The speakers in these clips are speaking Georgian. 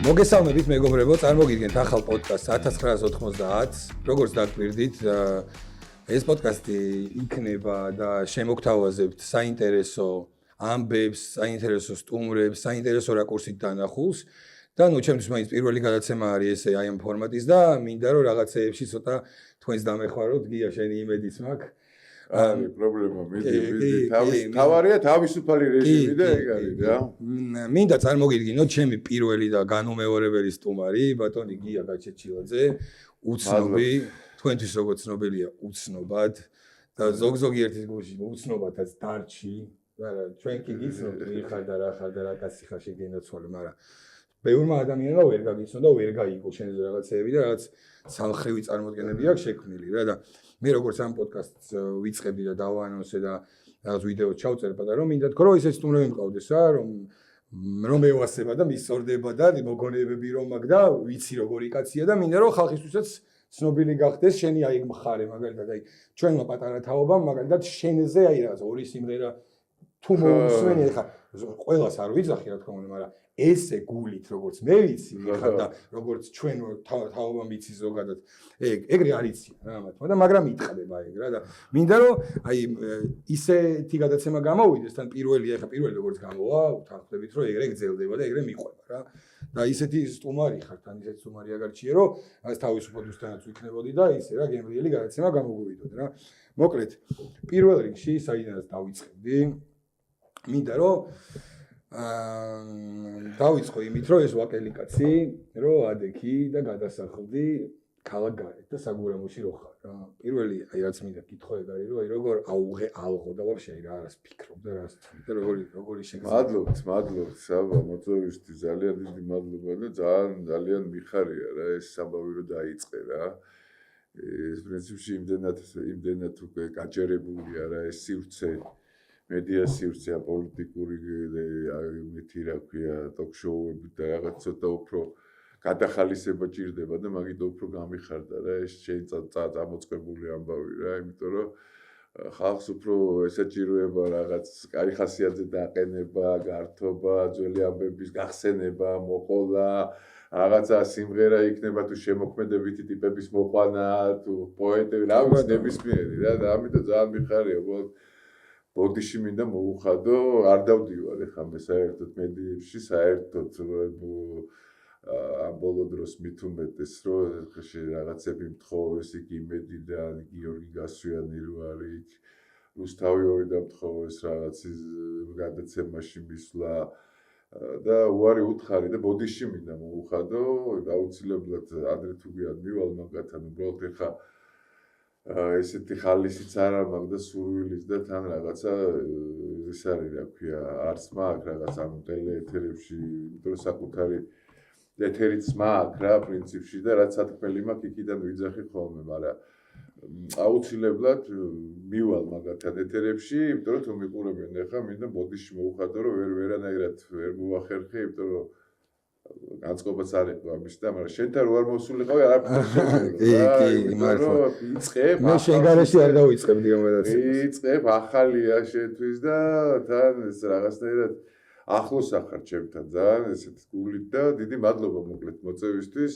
მოგესალმებით მეგობრებო, წარმოგიდგენთ ახალ პოდკასტს 1990. როგორც დაგვირდით, ეს პოდკასტი იქნება და შემოგთავაზებთ საინტერესო ამბებს, საინტერესო სტუმრებს, საინტერესო რაკურსით დანახულს. და ნუ ჩემთვის მაინც პირველი გადაცემა არის ესე აი ამ ფორმატის და მინდა რომ რაღაცეებში ცოტა თქვენს დამეხმაროთ, გია შენი იმედიც მაქვს. არის პრობლემა, მიდი თავარია თავისუფალი რეჟიმი და ეგ არის რა. მინდა წარმოგიდგინოთ ჩემი პირველი და განუმეორებელი სტუმარი, ბატონი გია გაჩეჩილაძე, უცნობი, თქვენთვის როგორც ცნობილია უცნობად და ზოგ-ზოგიერთის გულში უცნობათაც დარჩი, მაგრამ ჩვენ კი გიცნობთ ხარ და რა ხარ და რა კაცი ხარ შეგენაცვალე, მაგრამ ბევრმა ადამიანმა ვერ გაგიცნო და ვერ გაიგო შენზე რაღაცეები და რაღაც სამხრივი წარმოდგენები აქვს შექმნილი რა და მე როგორც ამ პოდკასტს ვიწყებდი და დავაანონსე და რაღაც ვიდეო ჩავწერე პატარა რომ მინდა თქო რომ ისეთ სტუმრები მყავდეს რა რომ მევასება და მისწორდება და მოგონებები რომ მაგ და ვიცი როგორი კაცია და მინდა რომ ხალხისთვისაც ცნობილი გახდეს შენი აი მხარე მაგალითად აი ჩვენმა პატარა თაობამ მაგალითად შენზე აი რაღაც ორი სიმღერა თუ მოусვენი ხა ყველას არ ვიძახი რა თქმა უნდა მაგრამ ესე გულით როგორც მე ვიცი ხა და როგორც ჩვენ თაობამ ვიცი ზოგადად ეგრე არიცი რა მათმა და მაგრამ იტყდება ეგ რა და მინდა რომ აი ისეთი გადაცემა გამოვიდეს თან პირველი როგორც გამოვა უთანხმდებით რომ ეგრე გძელდება და ეგრე მიყვება რა და ისეთი სტუმარი ხარ თან ისეთი სტუმარი აგარჩიე რომ ეს თავისუფლად უსტანაც ვიქნებოდი და ისე რა გემრიელი გადაცემა გამოგვივიდოდ რა მოკლედ პირველ რიგში საიდანაც დავიწყებდი მინდა რომ დავიწყო იმით რომ ეს ვაკელი კაცი რომ ადექი და გადასახლდი ქალაქ გარეთ და საგურამოში რო ხარ რა პირველი აი რაც მინდა კითხო ეგ არის რომ აი როგორ ალღო და ვაფშე რა არის ფიქრობ და რას თვლი და როგორი შეგძლო მადლობთ საბა მოწვევისთვის ძალიან დიდი მადლობა და ძალიან მიხარია რა ეს საბავი რო დაიწყე რა ეს პრინციპში იმდენად უკვე გაჯერებულია რა ეს სივრცე მედია სივრცე პოლიტიკური მითი რა ქვია ტოქ-შოუები და რაღაც ცოტა უფრო გადახალისება ჭირდება და მაგით უფრო გამიხარდა რა ეს წამოწყებული ამბავი რა იმიტომ რომ ხალხს უფრო ესაჭიროება რაღაც კაი ხასიათზე დაყენება, გართობა, ძველი ამბების გახსენება, მოყოლა რაღაცა სიმღერა იქნება თუ შემოქმედებითი ტიპების მოყვანა თუ პოეტები რა ვიცი ნებისმიერი რა და ამიტომ ძალიან მიხარია უბრალოდ ბოდიში მინდა მოუხადო, არ დავდივარ ეხლა მე საერთოდ მედიებში, საერთოდ ამ ბოლო დროს მით უმეტეს რომ რაღაცები მთხოვეს იქ იმედიდან, გიორგი გასვიანი რო არის იქ, რუსთავი ორი დამთხოვეს რაღაცის გადაცემაში მისვლა და უარი უთხარი და ბოდიში მინდა მოუხადო, აუცილებლად ადრე თუ გვიან მივალ მაგათან უბრალოდ ეხლა ესეთი ხალისიც არა მაქვს და სურვილიც და თან რაღაცა ეს არის რა ქვია არც მაქვს რაღაც ამ ტელეეთერებში იმიტომ რომ საკუთარი ეთერიც მაქვს რა პრინციპში და რაც სათქმელი მაქვს იქიდან ვიძახი ხოლმე მაგრამ აუცილებლად მივალ მაგათან ეთერებში იმიტომ რომ თუ მიყურებენ ახლა მინდა ბოდიში მოუხადო რომ ვერანაირად ვერ მოახერხე იმიტომ რომ განწყობაც არ იყო ამის და მაგრამ შენთან რო არ მოსულიყავი არაფერს კი მართლა იწყებ მე შეგარეში არ დავიწყებდი ამ გადაცემას იწყებ ახალია შენთვის და თან ეს რაღაცნაირად ახლოს ახარ ჩემთან ძალიან ესეთ გულით და დიდი მადლობა მოკლედ მოწევისთვის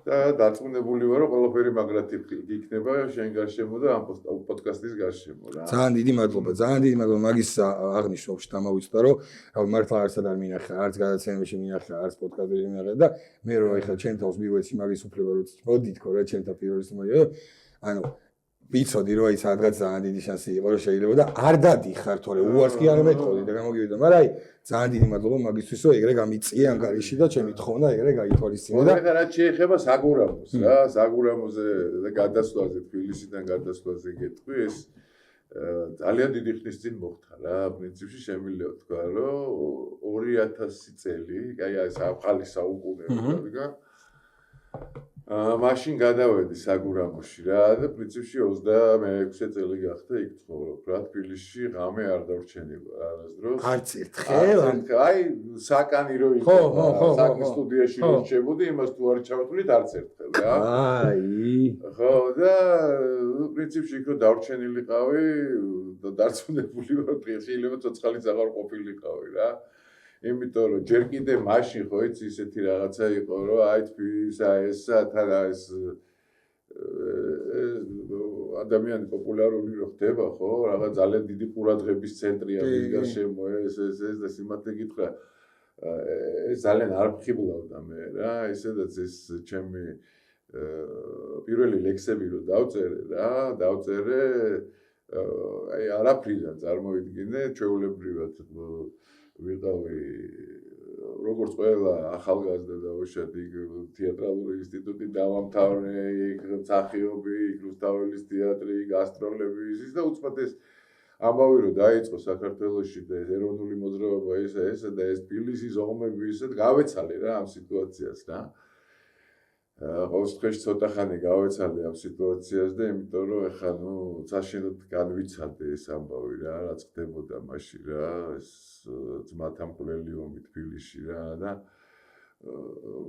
და დარწმუნებული ვარ რომ ყველაფერი მაგრად იქნება შენ გარშემო და ამ პოდკასტის გარშემო რა ძალიან დიდი მადლობა მაგის აღნიშნულში დამოვიწყდა რომ მართლა არცად არ მინახე არც გადაცემებში მინახე არც პოდკასტებში მინახე და მე რომ ეხლა ჩემ თავს მივეცი მაგის უფლება რომ მოდი თქო რა ჩემთან პირველი სტუმარია ანუ ვიცოდი რომ აი სადღაც ძალიან დიდი შანსი იყო რომ შეიძლება და არ დადიხარ თორე უარს კი არ მეტყოდი და გამოგივიდა მაგრამ აი ძალიან დიდი მადლობა მაგისთვის რომ ეგრე გამიწიე ანგარიში და ჩემი თხოვნა ეგრე გაითვალისწინე და ეხლა რაც შეეხება საგურამოს რა საგურამოზე და გადასვლაზე თბილისიდან გადასვლაზე გეტყვი ეს ძალიან დიდი ხნის წინ მოხდა რა პრინციპში შემიძლია თქვა რომ 2000 წელი აი ეს ახალი საუკუნე რა მაშინ გადავედი საგურამოში რა და პრინციპში 26 წელი გახდა იქ ცხოვრობ რა თბილისში ღამე არ დავრჩენილა არასდროს არც ერთხელ აი საკანი რო იყო საკნის სტუდიაში რო რჩებოდი იმას თუ არ ჩავთვლით არც ერთხელ რა აი ხო და პრინციპში იქ რო დავრჩენილიყავი და დარწმუნებული ვარ შეიძლება ცოცხალიც აღარ ყოფილიყავი რა იმიტომ რომ ჯერ კიდე მაშინ ხო იცი ისეთი რაღაცა იყო რომ აი თბილისა ესა თან ეს ადამიანი პოპულარული რო ხდება ხო რაღაც ძალიან დიდი ყურადღების ცენტრია მის გარშემო ეს და სიმართლე გითხრა ეს ძალიან არ ფხიბლავდა მე რა ესედაც ეს ჩემი პირველი ლექსები რო დავწერე აი არაფრიდან წარმოვიდგინე ჩვეულებრივად ვიყავი როგორც ყველა ახალგაზრდა და უშად იქ თეატრალური ინსტიტუტი დავამთავრე იქ მსახიობი იქ რუსთაველის თეატრი გასტროლები ის და უცბად ეს ამბავი რომ დაიწყო საქართველოში და ეროვნული მოძრაობა ესა და ეს თბილისის ომები ისე გავეცალე რა ამ სიტუაციას რა ყოველთვის ცოტა ხანი გავეცალე ამ სიტუაციას და იმიტომ რომ ეხლა ნუ საშინოდ განვიცადე ეს ამბავი რა რაც ხდებოდა მაშინ რა ეს ძმათა მკვლელი ომი თბილისში რა და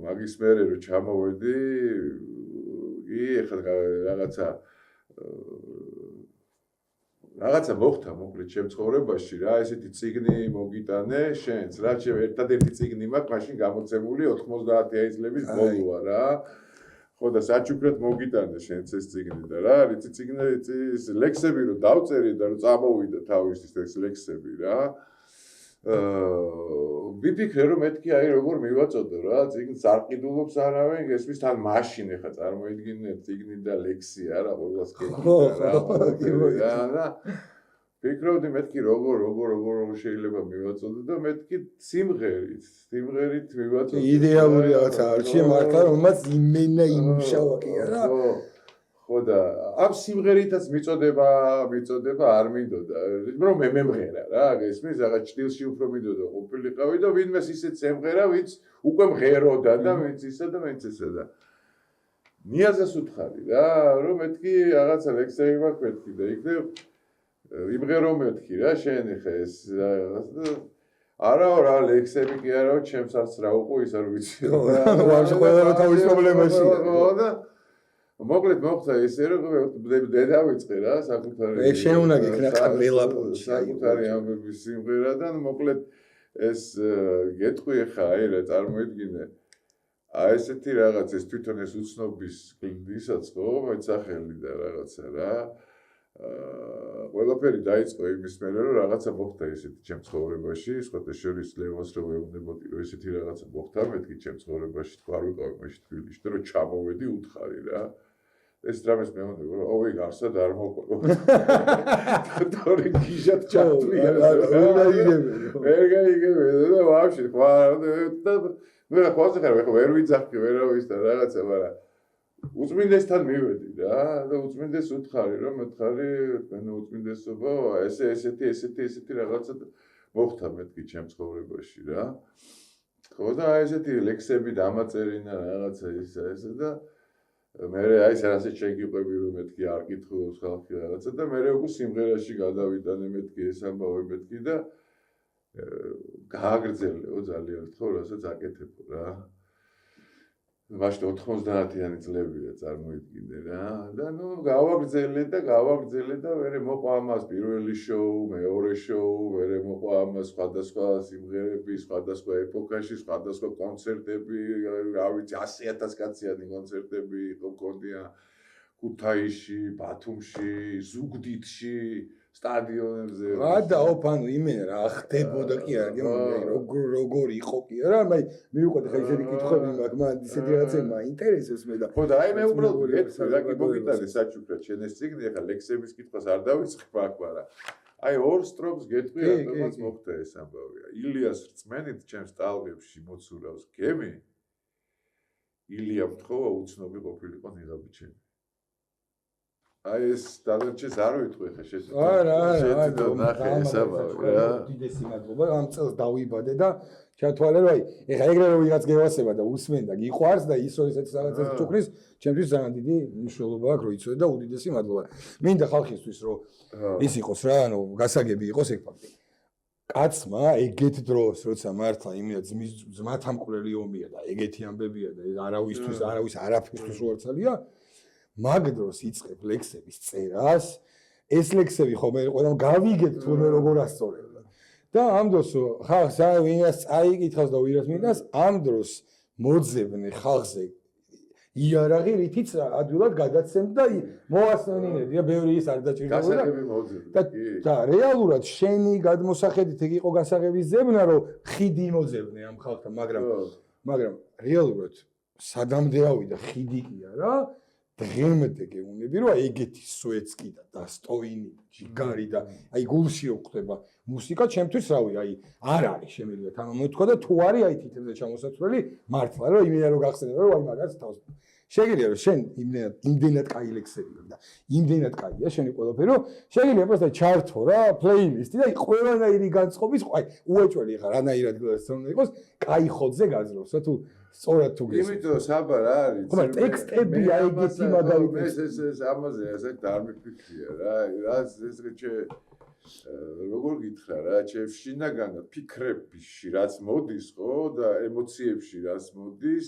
მაგის მერე რომ ჩამოვედი ეხლა რაღაცა მოხდა მოკლედ ჩემ ცხოვრებაში რა ესეთი წიგნი მოგიტანე შენც რა ჩემ ერთადერთი წიგნი მაქვს მაშინ გამოცემული 90-იანი წლების ბოლოა რა ხო და საჩუქრად მოგიტანე შენც ეს წიგნი და რა არის წიგნი ის ლექსები რომ დავწერე და რომ წამოვიდა თავის ეს ლექსები რა ვიფიქრე რომ მეთქი აი როგორ მივაწოდო რა წიგნს არ ყიდულობს არავინ ესმის თან მაშინ ეხა წარმოიდგინე წიგნი და ლექსი არა ყველას კეთდება რა ვფიქრობდი მეთქი როგორ შეიძლება მივაწოდო და მეთქი სიმღერით მივაწოდო იდეალური რაღაცა არჩია მართლა რომელმაც იმენა იმშავა კი არა ხო და ამ სიმღერითაც მიწოდება არ მინდოდა რომ მე მემღერა რა ესმის რაღაც ჭtildeში უფრო მინდოდა ყოფილიყავი და ვინმეს ისეთ სიმღერა ვინც უკვე მღეროდა და ვინც ისა და ვინც ესა და ნიაზას უთხარი რა რომ მეთქი რაღაცა ლექსები მაქვს მეთქი და იქნებ იმღერო მეთქი რა შენ ხე ეს არა ლექსები კი არა ჩემს არც რა უყო ის არ ვიცი ვაფშე ყველა თავის პრობლემაში და მოკლედ მოხდა ისე რომ დედა ვიწყე რა საკუთარი ეს შენ უნდა გიქნა ყველაფერში საკუთარი ამბების სიმღერა და მოკლედ ეს გეტყვი ხა აი რა წარმოიდგინე აი ესეთი რაღაც ეს თვითონ ეს უცნობის გლდისაც ხო მეცახელი და რაღაცა რა ყველაფერი დაიწყო იმის მერე რომ რაღაცა მოხდა ესეთი ჩემ ცხოვრებაში სხვათა შორის ლევონს რომ ვეუბნებოდი რომ ესეთი რაღაცა მოხდა მეთქი ჩემ ცხოვრებაში თქვა არ ვიყავი მაშინ თბილისში და რომ ჩამოვედი უთხარი რა ეს დრამეს მეუბნება რომ ოვი გარსად არ მოყვება თორე გიჟად ჩართვია ვერ გაიგებია და ვაფშე თქვა და მე ხوازე ხარ ვერ ვიძახი ვერავის და რაღაცა მაგრამ უწმინდესთან მივედი რა და უწმინდეს უთხარი რომ მეთხარი თქვენ უწმინდესობა ესეთი რაღაცა მოხდა მეთქი ჩემ ცხოვრებაში რა ხო და ესეთი ლექსები დამაწერინა რაღაცა ესა და მე აი ასე შეგიყვები რომ მეთქი არ კითხულობს ხალხი რაღაცა და მე უკვე სიმღერაში გადავიტანე მეთქი ეს ამბავი მეთქი და გააგრძელეო ძალიან ხო რასაც აკეთებო რა მაშინ 90-იანი წლებია წარმოიდგინე რა და ნუ გავაგრძელე და მე მოყვა ამას პირველი შოუ, მეორე შოუ, მე მოყვა ამას სხვადასხვა სიმღერები, სხვადასხვა ეპოქაში, სხვადასხვა კონცერტები, რა ვიცი 100,000 კაციანი კონცერტები იყო მქონდია ქუთაისში, ბათუმში, ზუგდიდში, სტადიონებზე. ანუ იმენ რა ხდებოდა კი არა, როგორ იყო კი არა, მაგრამ მივიყვეთ ხა ისეთი კითხვები მაქვს, მან ისეთი რაღაცები მაინტერესებს მე და ხო და აი მე უბრალოდ გეტყვი რა კი მოგიტანე საჩუქრად შენ ეს წიგნი ახლა ლექსების კითხვას არ დავიწყებ აქ, მაგრამ აი ორ სტროფს გეტყვი რატომაც მოხდა ეს ამბავია. ილიას რწმენით ჩემს ტალღებში მოცურავს გემი. ილია მთხოვა უცნობი ყოფილიყო ნიღაბი ჩემი. აი ეს დადარჩეს არ ვიტყვი ხა შეძლებდა. ნახე ეს ამბავი რა. დიდესი მადლობა ამ წელს დავიბადე და ჩათვალე რომ აი ეხა ეგრე რომ ვიღაც გევასება და უსმენდა გიყვარს და ისო ესეთ რაღაცას ჩუქნის ჩემთვის ძალიან დიდი მნიშვნელობა აქვს რომ იცოდე და უდიდესი მადლობა. მინდა ხალხისთვის რომ ის იყოს რა ანუ გასაგები იყოს ეგ ფაქტი. კაცმა ეგეთ დროს როცა მართლა იმედა ძმათა მკვლელი ომია და ეგეთი ამბებია და არავის არაფერს უარცალია მაგ დროს იწყებ ლექსების წერას ეს ლექსები ხომ მე ყველამ გავიგებ თუნდაც როგორ ასწორებდა და ამ დროს ხალხს ვინას წაიკითხავს და ვინას მინდას ამ დროს მოძებნე ხალხზე იარაღი რითიც ადვილად გადაცემდა და მოასწრინინებდა და ბევრი ის არ დაჭირდებოდა გასაღები მოძებნე და რეალურად შენი გადმოსახედით ეგ იყო გასაღების ზებნა რომ ხიდი მოძებნე ამ ხალხთან მაგრამ რეალურად სადამდე ავიდა ხიდი კი არა დღემდე გეუბნები რომ ეგეთი სუეცკი და დასტოინი ჯიგარი და აი გულში უხდება მუსიკა ჩემთვის რავი აი არ არის შემიძლია თანამოთქვა და თუ არის აი თითებზე ჩამოსაცვლელი მართლა რომ იმენა რომ გახსენება რომ აი მაგას თავს შეგიძლია რომ შენ იმდენად კაი ლექსები და იმდენად კაია შენი ყველაფერი რომ შეგიძლია просто ჩართო რა პლეილისტი და ყველანაირი განწყობის აი უეჭველი ხარ რანაირად გლასწორნა იყოს კაი ხოძზე გაძრობს რა თუ სწორად თუ გესმის იმიტომ საბარ არის ხომ ტექსტები აი ეგეთი მაგალითად ეს ამაზე ასე არ მიფიქრია რა ეს როგორ გითხრა რა შინაგანად ფიქრებში რაც მოდის ხო და ემოციებში რაც მოდის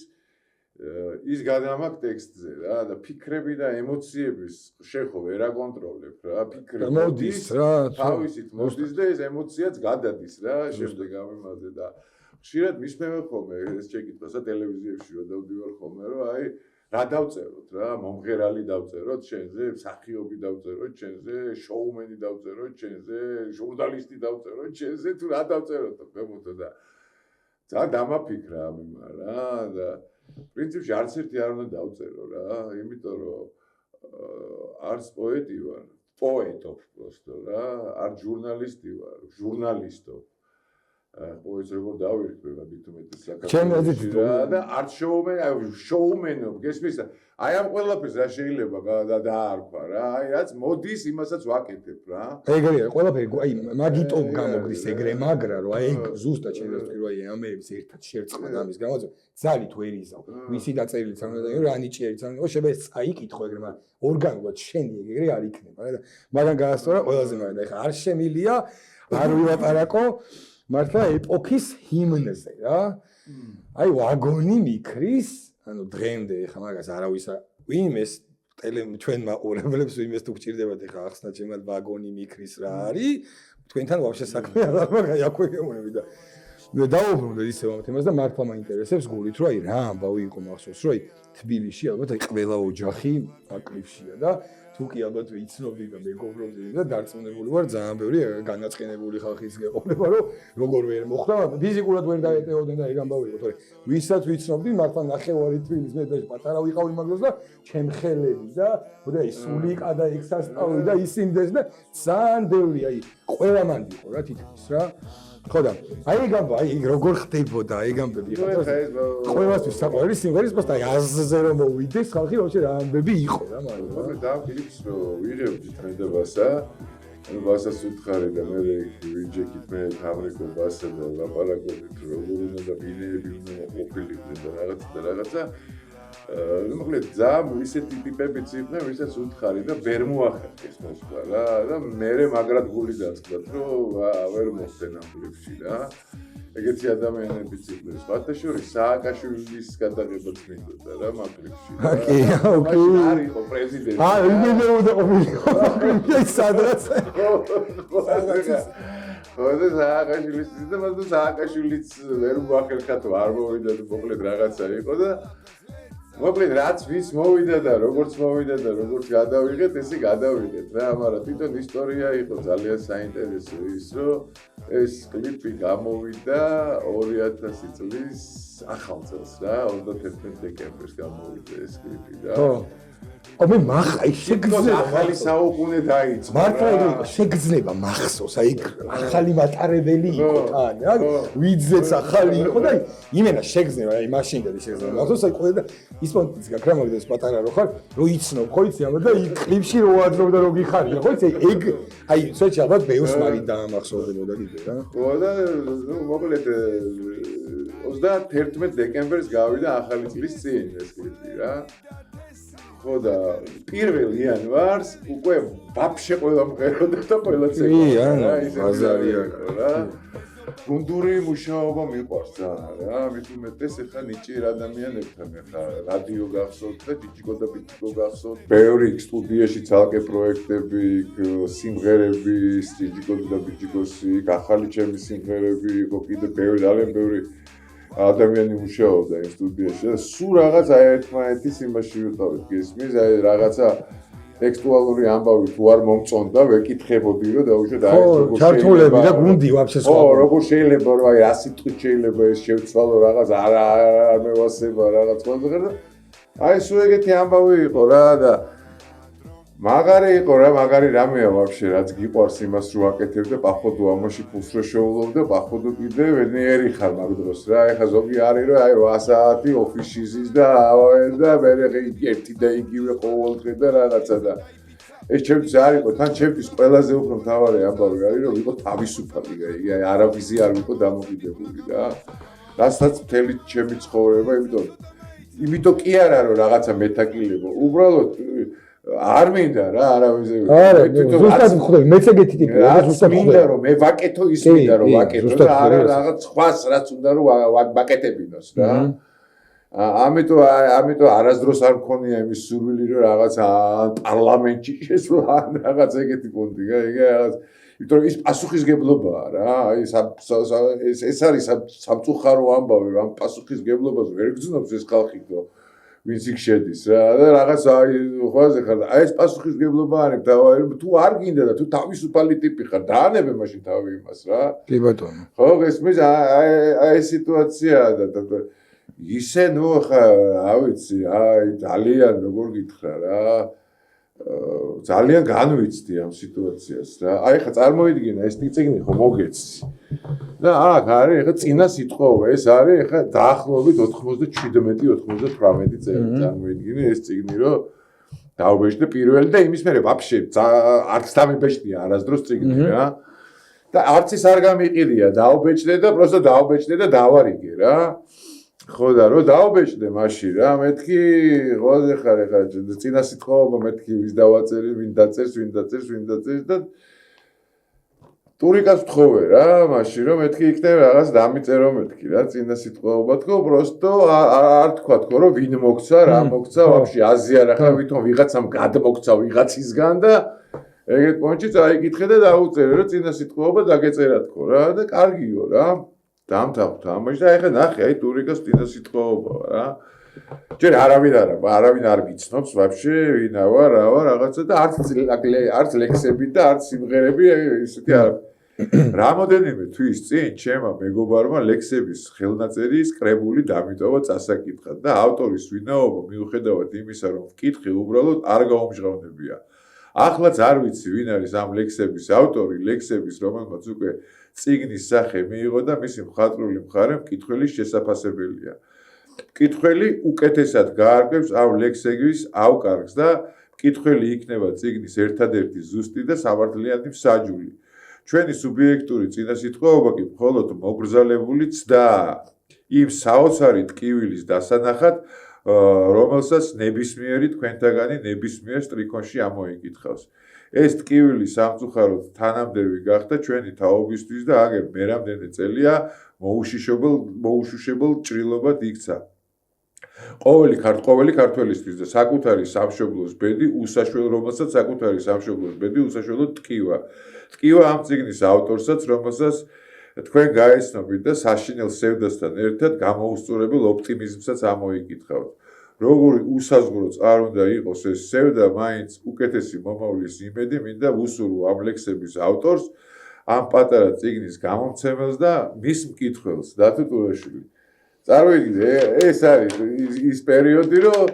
ის გადამაგ ტექსტზე რა და ფიქრები და ემოციების შეხო ვერ აკონტროლებ რა ფიქრები მოდის რა თავისით მოდის და ეს ემოციაც გადადის რა შემდეგ ამ იმაზე და ხშირად მისმევ ხოლმე ეს შეკითხვასა ტელევიზიებში რომ დავდივარ ხოლმე რომ აი რა დავწეროთ რა მომღერალი დავწეროთ შენზე მსახიობი დავწეროთ შენზე შოუმენი დავწეროთ შენზე ჟურნალისტი დავწეროთ შენზე თუ რა დავწეროთ მემოთო და ძალიან დამაფიქრა ამ იმა რა და პრინციპში არც ერთი არ უნდა დავწერო რა იმიტომ რომ არც პოეტი ვარ პოეტობ просто რა არ ჟურნალისტი ვარ ჟურნალისტობ პოეტს როგორ დავირქმევა მithumetes საქართველოში და არც შოუმენობ გესმის აი ამ ყველაფერს რა შეიძლება დაარქვა რა აი რაც მოდის იმასაც ვაკეთებ რა ეგრეა ყველაფერი აი მაგიტომ გამოგდის ეგრე მაგრა რომ აი ზუსტად შეიძლება რომ აი ამერების ერთად შერწყმა და ამის გამოძე ძალით ვერ იზავ ვისი დაწერილიც არ უნდა და რა ნიჭიერიც არ უნდა შეიძლება წაიკითხო ეგრე მაგრამ ორგანულად შენი ეგრე არ იქნება რა და მაგან გაასწორა ყველაზე მაგარი და ეხა არ შემილია არ ვილაპარაკო მართლა ეპოქის ჰიმნზე რა აი ვაგონი მიქრის ანუ დღემდე ეხა მაგას არავის ვინმეს ჩვენ მაყურებლებს ვინმეს თუ გჭირდებათ ეხა ახსნა ჩემად ვაგონი მიქრის რა არის თქვენთან ვაფშე საქმე არ აქვს მაგრამ აქვე გეუბნები და მე დავუბრუნდე ისევ ამ თემას და მართლა მაინტერესებს გულით რომ აი რა ამბავი იყო მახსოვს რომ აი თბილისში ალბათ აი ყველა ოჯახი აკლიფშია და თუ კი ალბათ იცნობდი და მეგობრობდი და დარწმუნებული ვარ ძალიან ბევრი განაწყენებული ხალხის გეყოლება რომ როგორ ვერ მოხდა ფიზიკურად ვერ დაეტეოდნენ და ეგ ამბავი იყო თორე ვისაც ვიცნობდი მართლა ნახევარი თბილისს მე და პატარა ვიყავი მაგ დროს და ჩემხელები და ხოდა ის სულიკა და ექსასტავი და ისინდეს და ძალიან ბევრი აი ყველა მანდი იყო რა თითქოს რა ხოდა აი ეგ ამბავი აი როგორ ხდებოდა ეგ ამბები იყო ყველასთვის საყვარელი სიმღერის პოსტა აი აზზე რომ მოვიდეს ხალხი ვაფშე რა ამბები იყო რა მაგრამ და ფილიპს რო ვიღებდი თმედაბასა ანუ ბასას უთხარი და მე ვიჯექით მე ფაბრიკო ბასა და ლაპარაკობთ როგორ უნდა და ბინეები უნდა ყოფილიყო და რაღაცა მოკლედ ძალიან ისეთი ტიპებიც იყვნენ ვისაც უთხარი და ვერ მოახერხეს მოსვლა რა და მე მაგრად გული დაწყდათ რომ ვერ მოხდენ ამ ფილიპში რა ეგეთი ადამიანებიც იყვნენ სხვათა შორის სააკაშვილის გადაღებაც მინდოდა რა მაგრებში კი ოკეი არ იყო პრეზიდენტი იმენა უნდა ყოფილიყო სადღაც ხოდა სააკაშვილის და მაგრამ სააკაშვილიც ვერ მოახერხა თუ არ მოვიდა და მოკლედ რაღაცა იყო და მოკლედ რაც ვის მოვიდა და როგორც მოვიდა და როგორც გადავიღეთ, ესე გადავიღეთ რა, მაგრამ თვითონ ისტორია იყო ძალიან საინტერესო ის, რომ ეს კლიპი გამოვიდა 2000 წლის ახალ წელს რა, 31 დეკემბერს გამოვიდა ეს კლიპი რა. ხო. აბა მახა შეგძნება ახალი საუკუნე დაიწყო. მართლა ეგ შეგძნება მახსოვს, აი ახალი მატარებელი იყო თან რა, ვიძეც ახალი იყო და იმენა შეგძნება, აი მაშინდელი შეგძნება. მახსოვს აი ყველა ის პონტიც გაქვს რა მაგდეს პატარა რო ხარ, რო იცნობ ხო იცი ამა და კლიპში რო აძრობ და რო გიხარია ხო იცი ეგ აი სოჭი ალბათ ბევრს მაგით დაამახსოვრებოდა კიდე რა. ხო და მოკლედ 31 დეკემბერს გავიდა ახალი წლის წინ ეს კლიპი რა. ხო და 1 იანვარს უკვე ვაფშე ყველა მღეროდა და ყველა წელი კი, ანუ ბაზარია რა. გუნდური მუშაობა მიყვარს ძალიან რა, მით უმეტეს ეხლა ნიჭიერ ადამიანებთან ეხლა რადიო გახსოვთ და ჯიჯიკო და ბიჭიკო გახსოვთ. ბევრი სტუდიაში ცალკე პროექტები, სიმღერები, ჯიჯიკო და ბიჭიკოსი, ახალი ჩემი სიმღერები, იყო კიდე ბევრი ძალიან ბევრი ადამიანი მუშაობდა იმ სტუდიაში და სულ რაღაც აი ერთმანეთის იმაში ვიყავით გესმის, აი რაღაცა ტექსტუალური ამბავი თუ არ მომწონდა, ვეკითხებოდი რომ დაუშვათ აი როგორ ჩართულები და გუნდი ვაფშე სხვა. ხო, როგორ შეიძლება რომ აი 100 თვით შეიძლება ეს შევცვალო რაღაც არ მევასება რაღაც ყველაფერს და აი სულ ეგეთი ამბავი იყო რა და მაგარი იყო რა, მაგარი რამეა ვაფშე რაც გიყვარს იმას რო აკეთებ და პახვოდო ამაში ფულს რო შეულობ და პახვოდო კიდე ვენიერი ხარ მაგ დროს რა. ეხლა ზოგი არის რომ აი 8 საათი ოფისში ზის და და მე ერთი და იგივე ყოველდღე და რაღაცა და ეს ჩემთვის არ იყო, თან ჩემთვის ყველაზე უფრო მთავარი ამბავი არის რომ ვიყო თავისუფალი, აი არავისი არ ვიყო დამოკიდებული რა. რასაც მთელი ჩემი ცხოვრება, იმიტომ კი არა რომ რაღაცა მეთაკილებო, უბრალოდ არ მინდა რა არავის არა ზუსტად ხვდები მეც ეგეთი ტიპია და ზუსტად მინდა რომ მე ვაკეთო ის მინდა რომ ვაკეთო და არა რაღაც სხვას რაც უნდა რომ ვაკეთებინოს რა ამიტომ არასდროს არ მქონია იმის სურვილი რომ რაღაც პარლამენტში შესვლა რაღაც ეგეთი პონტი რაღაც იმიტომ რომ ის პასუხისგებლობაა რა აი ეს არის სამწუხარო ამბავი რომ ამ პასუხისგებლობას ვერ გძნობს ეს ხალხი ვინც იქ შედის რა და რაღაც აი ხვაზე ხარ და აი ეს პასუხისგებლობა არის თავი თუ არ გინდა და თუ თავისუფალი ტიპი ხარ დაანებე მაშინ თავი იმას რა კი ბატონო ხო გესმის აი ეს სიტუაციაა და ისე ნუ ხა ავიცი აი ძალიან როგორ გითხრა რა ძალიან განვიცდი ამ სიტუაციას რა აი ხა წარმოიდგინე ეს წიგნი ხო მოგეცი და აქ არის ეხა წინა სიტყვა ეს არის ეხა დაახლოებით 97-98 წელი წარმოიდგინე ეს წიგნი რომ დაუბეჭდე პირველი და იმის მერე ვაფშე არც დამიბეჭდია არასდროს წიგნი რა და არც ის არ გამიყიდია დაუბეჭდე და პროსტო დაუბეჭდე და დავარიგე რა ხო და რომ დაუბეჭდე მაშინ რა მეთქი ღვაზე ხარ ეხა წინა სიტყვა მეთქი ვის დავაწერი ვინ დაწერს და ტურიკას ვთხოვე რა მაშინ რომ მეთქი იქნება რაღაც დამიწერო მეთქი რა წინა სიტყვაობა თქო პროსტო არ თქვა თქო რომ ვინ მოგცა რა მოგცა ვაფშე აზიარ ახლა ვითომ ვიღაცამ გადმოგცა ვიღაცისგან და ეგეთ პონჩი წაიკითხე და დაუწერე რომ წინა სიტყვაობა დაგეწერა თქო რა და კარგიო რა დამთავრდა ამაში და ეხლა ნახე აი ტურიკას წინა სიტყვაობა რა ჯერ არავინ არ ვიცნობს ვაფშე ვინა ვარ რა ვარ რაღაცა და არც ლექსები და არც სიმღერები ისეთი არ რამოდენიმე თვის წინ ჩემმა მეგობარმა ლექსების ხელნაწერის კრებული დამიტოვა წასაკითხად და ავტორის ვინაობა მიუხედავად იმისა რომ ვკითხე უბრალოდ არ გაუმჟღავნებია ახლაც არ ვიცი ვინ არის ამ ლექსების ავტორი ლექსების რომელმაც უკვე წიგნის სახე მიიღო და მისი მხატვრული მხარე მკითხველის შესაფასებელია მკითხველი უკეთესად გაარკვევს ამ ლექსების ავკარგს და მკითხველი იქნება წიგნის ერთადერთი ზუსტი და სამართლიანი მსაჯული. ჩვენი სუბიექტური წინასიტყვაობა კი მხოლოდ მოგრძალებული ცდაა იმ საოცარი ტკივილის დასანახად, რომელსაც ნებისმიერი თქვენთაგანი ნებისმიერ სტრიქონში ამოიკითხავს. ეს ტკივილი სამწუხაროდ თანამდევი გახდა ჩვენი თაობისთვის და აგერ მერამდენე წელია მოუშუშებელ ჭრილობად იქცა. ყოველი ქართველისთვის და საკუთარი სამშობლოს ბედი უსაშველო, რომელსაც საკუთარი სამშობლოს ბედი უსაშველო ტკივა. ტკივა ამ წიგნის ავტორსაც, რომელსაც თქვენ გაეცნობით და საშინელ სევდასთან ერთად გამოუსწორებელ ოპტიმიზმსაც ამოიკითხავთ. როგორი უსაზღვრო არ უნდა იყოს ეს სევდა, მაინც უკეთესი მომავლის იმედი მინდა ვუსურვო ამ ლექსების ავტორს, ამ პატარა წიგნის გამომცემელს და მის მკითხველს, დათო ტურაშვილი. წარმოიდგინე, ეს არის ის პერიოდი, რომ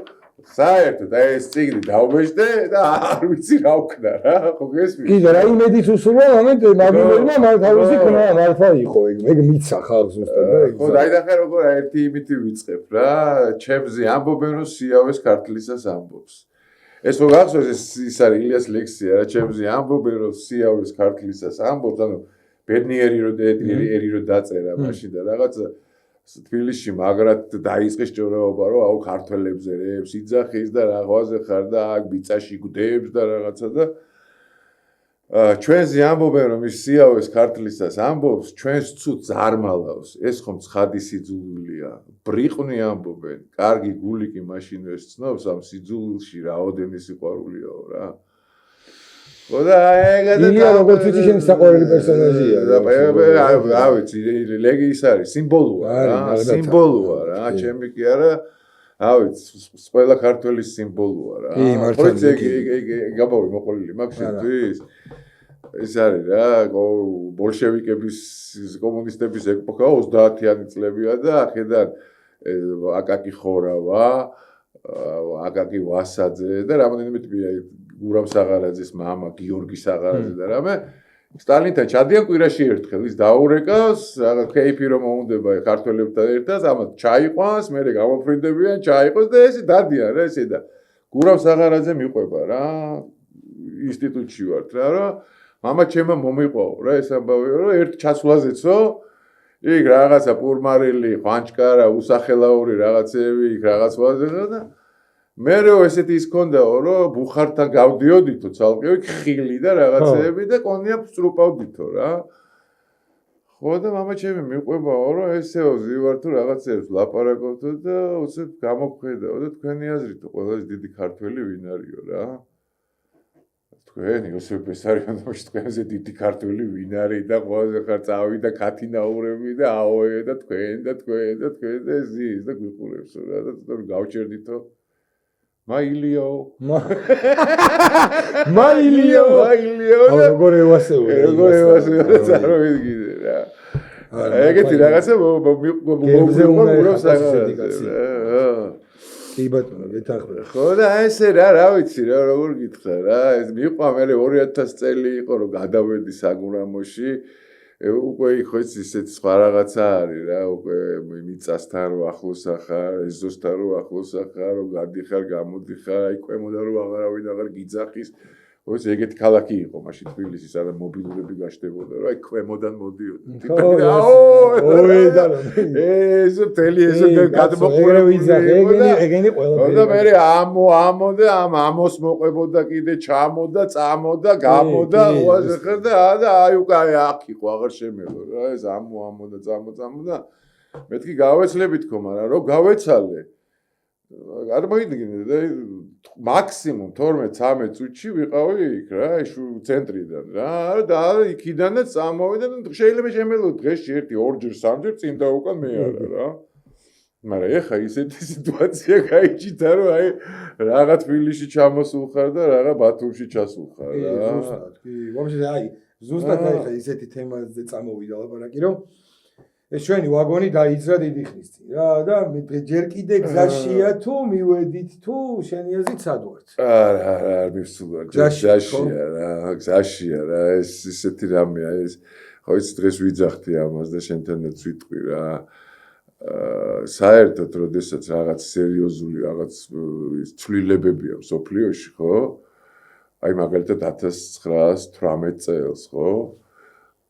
საერთოდ ეს წიგნი დაუბეჭდე და არ ვიცი რა ვქნა რა, ხო გესმის? კიდე რა იმედით უსურვა, მომენტ ნაბიჯებმა თავისი ქნა მართლა იყო ეგ მიცა ხალხს ზუსტად და ეგ. ხო, დაიდახე როგორ ერთი იმითი ვიწყებ რა, ჩემზე ამბობენ რომ სიავეს ქართლისას ამბობს. ეს რო გახსოვს ის არის ილიას ლექსია რა, ჩემზე ამბობენ რომ სიავეს ქართლისას ამბობს, ანუ ბედნიერი რო დაწერა მაშინ და რაღაცა თბილისში მაგრად დაიწყეს ჭორეობა რომ აუ ქართველებზე რეებს იძახის და რაღვაზე ხარ და აქ ბიწაში გვდებს და რაღაცა და ჩვენს ამბობენ რომ ის სიავეს ქართლისას ამბობს ჩვენს ცუდ ზარმალავს ეს ხომ ცხადი სიძულვილია ბრიყვნი ამბობენ კარგი გული კი მაშინ ეს ცნობს ამ სიძულვილში რაოდენი სიყვარულიაო რა ხოდა ილია როგორც ვიცი შენ საყვარელი პერსონაჟია რა ვიცი ლეგი ის არის სიმბოლოა რა სიმბოლოა რა ჩემი კი არა რა ვიცი ყველა ქართველის სიმბოლოა რა პროექტი გაბავი მოყოლილი მაქვს შენთვის ეს არის რა ბოლშევიკების კომუნისტების ეპოქა 30-იანი წლებია და ახედან აკაკი ხორავა აკაკი ვასაძე და რამდენიმე ტიპია გურამ საღარაძის მამა გიორგი საღარაძე და რამე სტალინთან ჩადიან კვირაში ერთხელ ის დაურეკავს რაღაც კეიფი რომ მოუნდება ქართველებთან ერთად ამათ ჩაიყვანს მერე გამოფრინდებიან ჩაიყოს და ესე დადიან რა ესე და გურამ საღარაძე მიყვება რა ინსტიტუტში ვართ რა რომ მამა ჩემო მომიყვაო რა ეს ამბავიო რომ ერთ ჩასვლაზეცო იქ რაღაცა პურმარილი ხვანჭკარა უსახელაური რაღაცები იქ რაღაც ვაზეღა და მერე ესეთი ის ქონდაო რომ ბუხართან გავდიოდითო ცალკე ხილი და რაღაცეები და კონია სტრუპავდითო რა ხო და მამა ჩემი მიყვებაო რომ ესეო ზივარ თუ რაღაცებს ლაპარაკობთო და უცებ გამოგხედაო და თქვენი აზრით ყველაზე დიდი ქართველი ვინ არისო რა თქვენ იოსებ ბესარიონოვიჩი თქვენზე დიდი ქართველი ვინ არის და ყველაზე ხარ წავიდა ქათინაურები და აოე და თქვენ და ეს ის და გვიყურებს რა და გავჩერდითო მაილიო როგორ ევასეო წარმოვიდგინე რა ეგეთი რაღაცა მოგურავს საგაზეთზე კი ბატონო გეთახმე ხო და ესე რა ვიცი რა როგორ გითხრა რა ეს მიყვა მე 2000 წელი იყო რომ გადავედი საგურამოში უკვე ხო ისეთ სხვა რაღაცა არის რა უკვე მიწასთან რო ახლოს ახარ ეზოსთან რო ახლოს ახარ რო გადიხარ გამოდიხარ აი ქვემოდან რო აღარავინ აღარ გიძახის ხო ეს ეგეთი ქალაქი იყო მაშინ თბილისი სადაც მობილურები გაშდებოდა რა აი ქვემოდან მოდიოდა ეს მთელი ეს გადმოყურებული ეგენი ყველაფერი და მე ამო და ამოს მოყვებოდა კიდე ჩამოდა წამოდა გამოდა უაზე ხერდა და აი უკვე აქ იყო აღარ შემელო რა ეს ამო და წამო და მეთქი გავეცლები თქო მაგრამ რომ გავეცალე არ მოიდგინე და მაქსიმუმ 12-13 წუთში ვიყავი იქ რა ცენტრიდან რა და იქიდანაც წამოვიდა და შეიძლება შემელო დღეში 1-2 3 წინ და უკან მე არა რა მაგრამ ეხა ისეთი სიტუაცია გაიჭირდა რომ აი რაღა თბილისში ჩამოსულ ხარ და რაღა ბათუმში ჩასულ ხარ რა ზუსტად კი ვაფშე აი ზუსტად აი ისეთი თემაზე წამოვიდა ლაპარაკი რომ ეს ჩვენი ვაგონი დაიძრა დიდი ხნის წინ რა და ჯერ კიდე გზაშია თუ მივედით თუ შენი აზრით სად ვართ არ მივსულა გზაშია რა ეს ისეთი რამეა ეს ხო ის დღეს ვიძახდი ამას და შენთანაც ვიტყვი რა საერთოდ როდესაც რაღაც სერიოზული რაღაც ცვლილებებია სოფლიოში ხო აი მაგალითად 1918 წელს ხო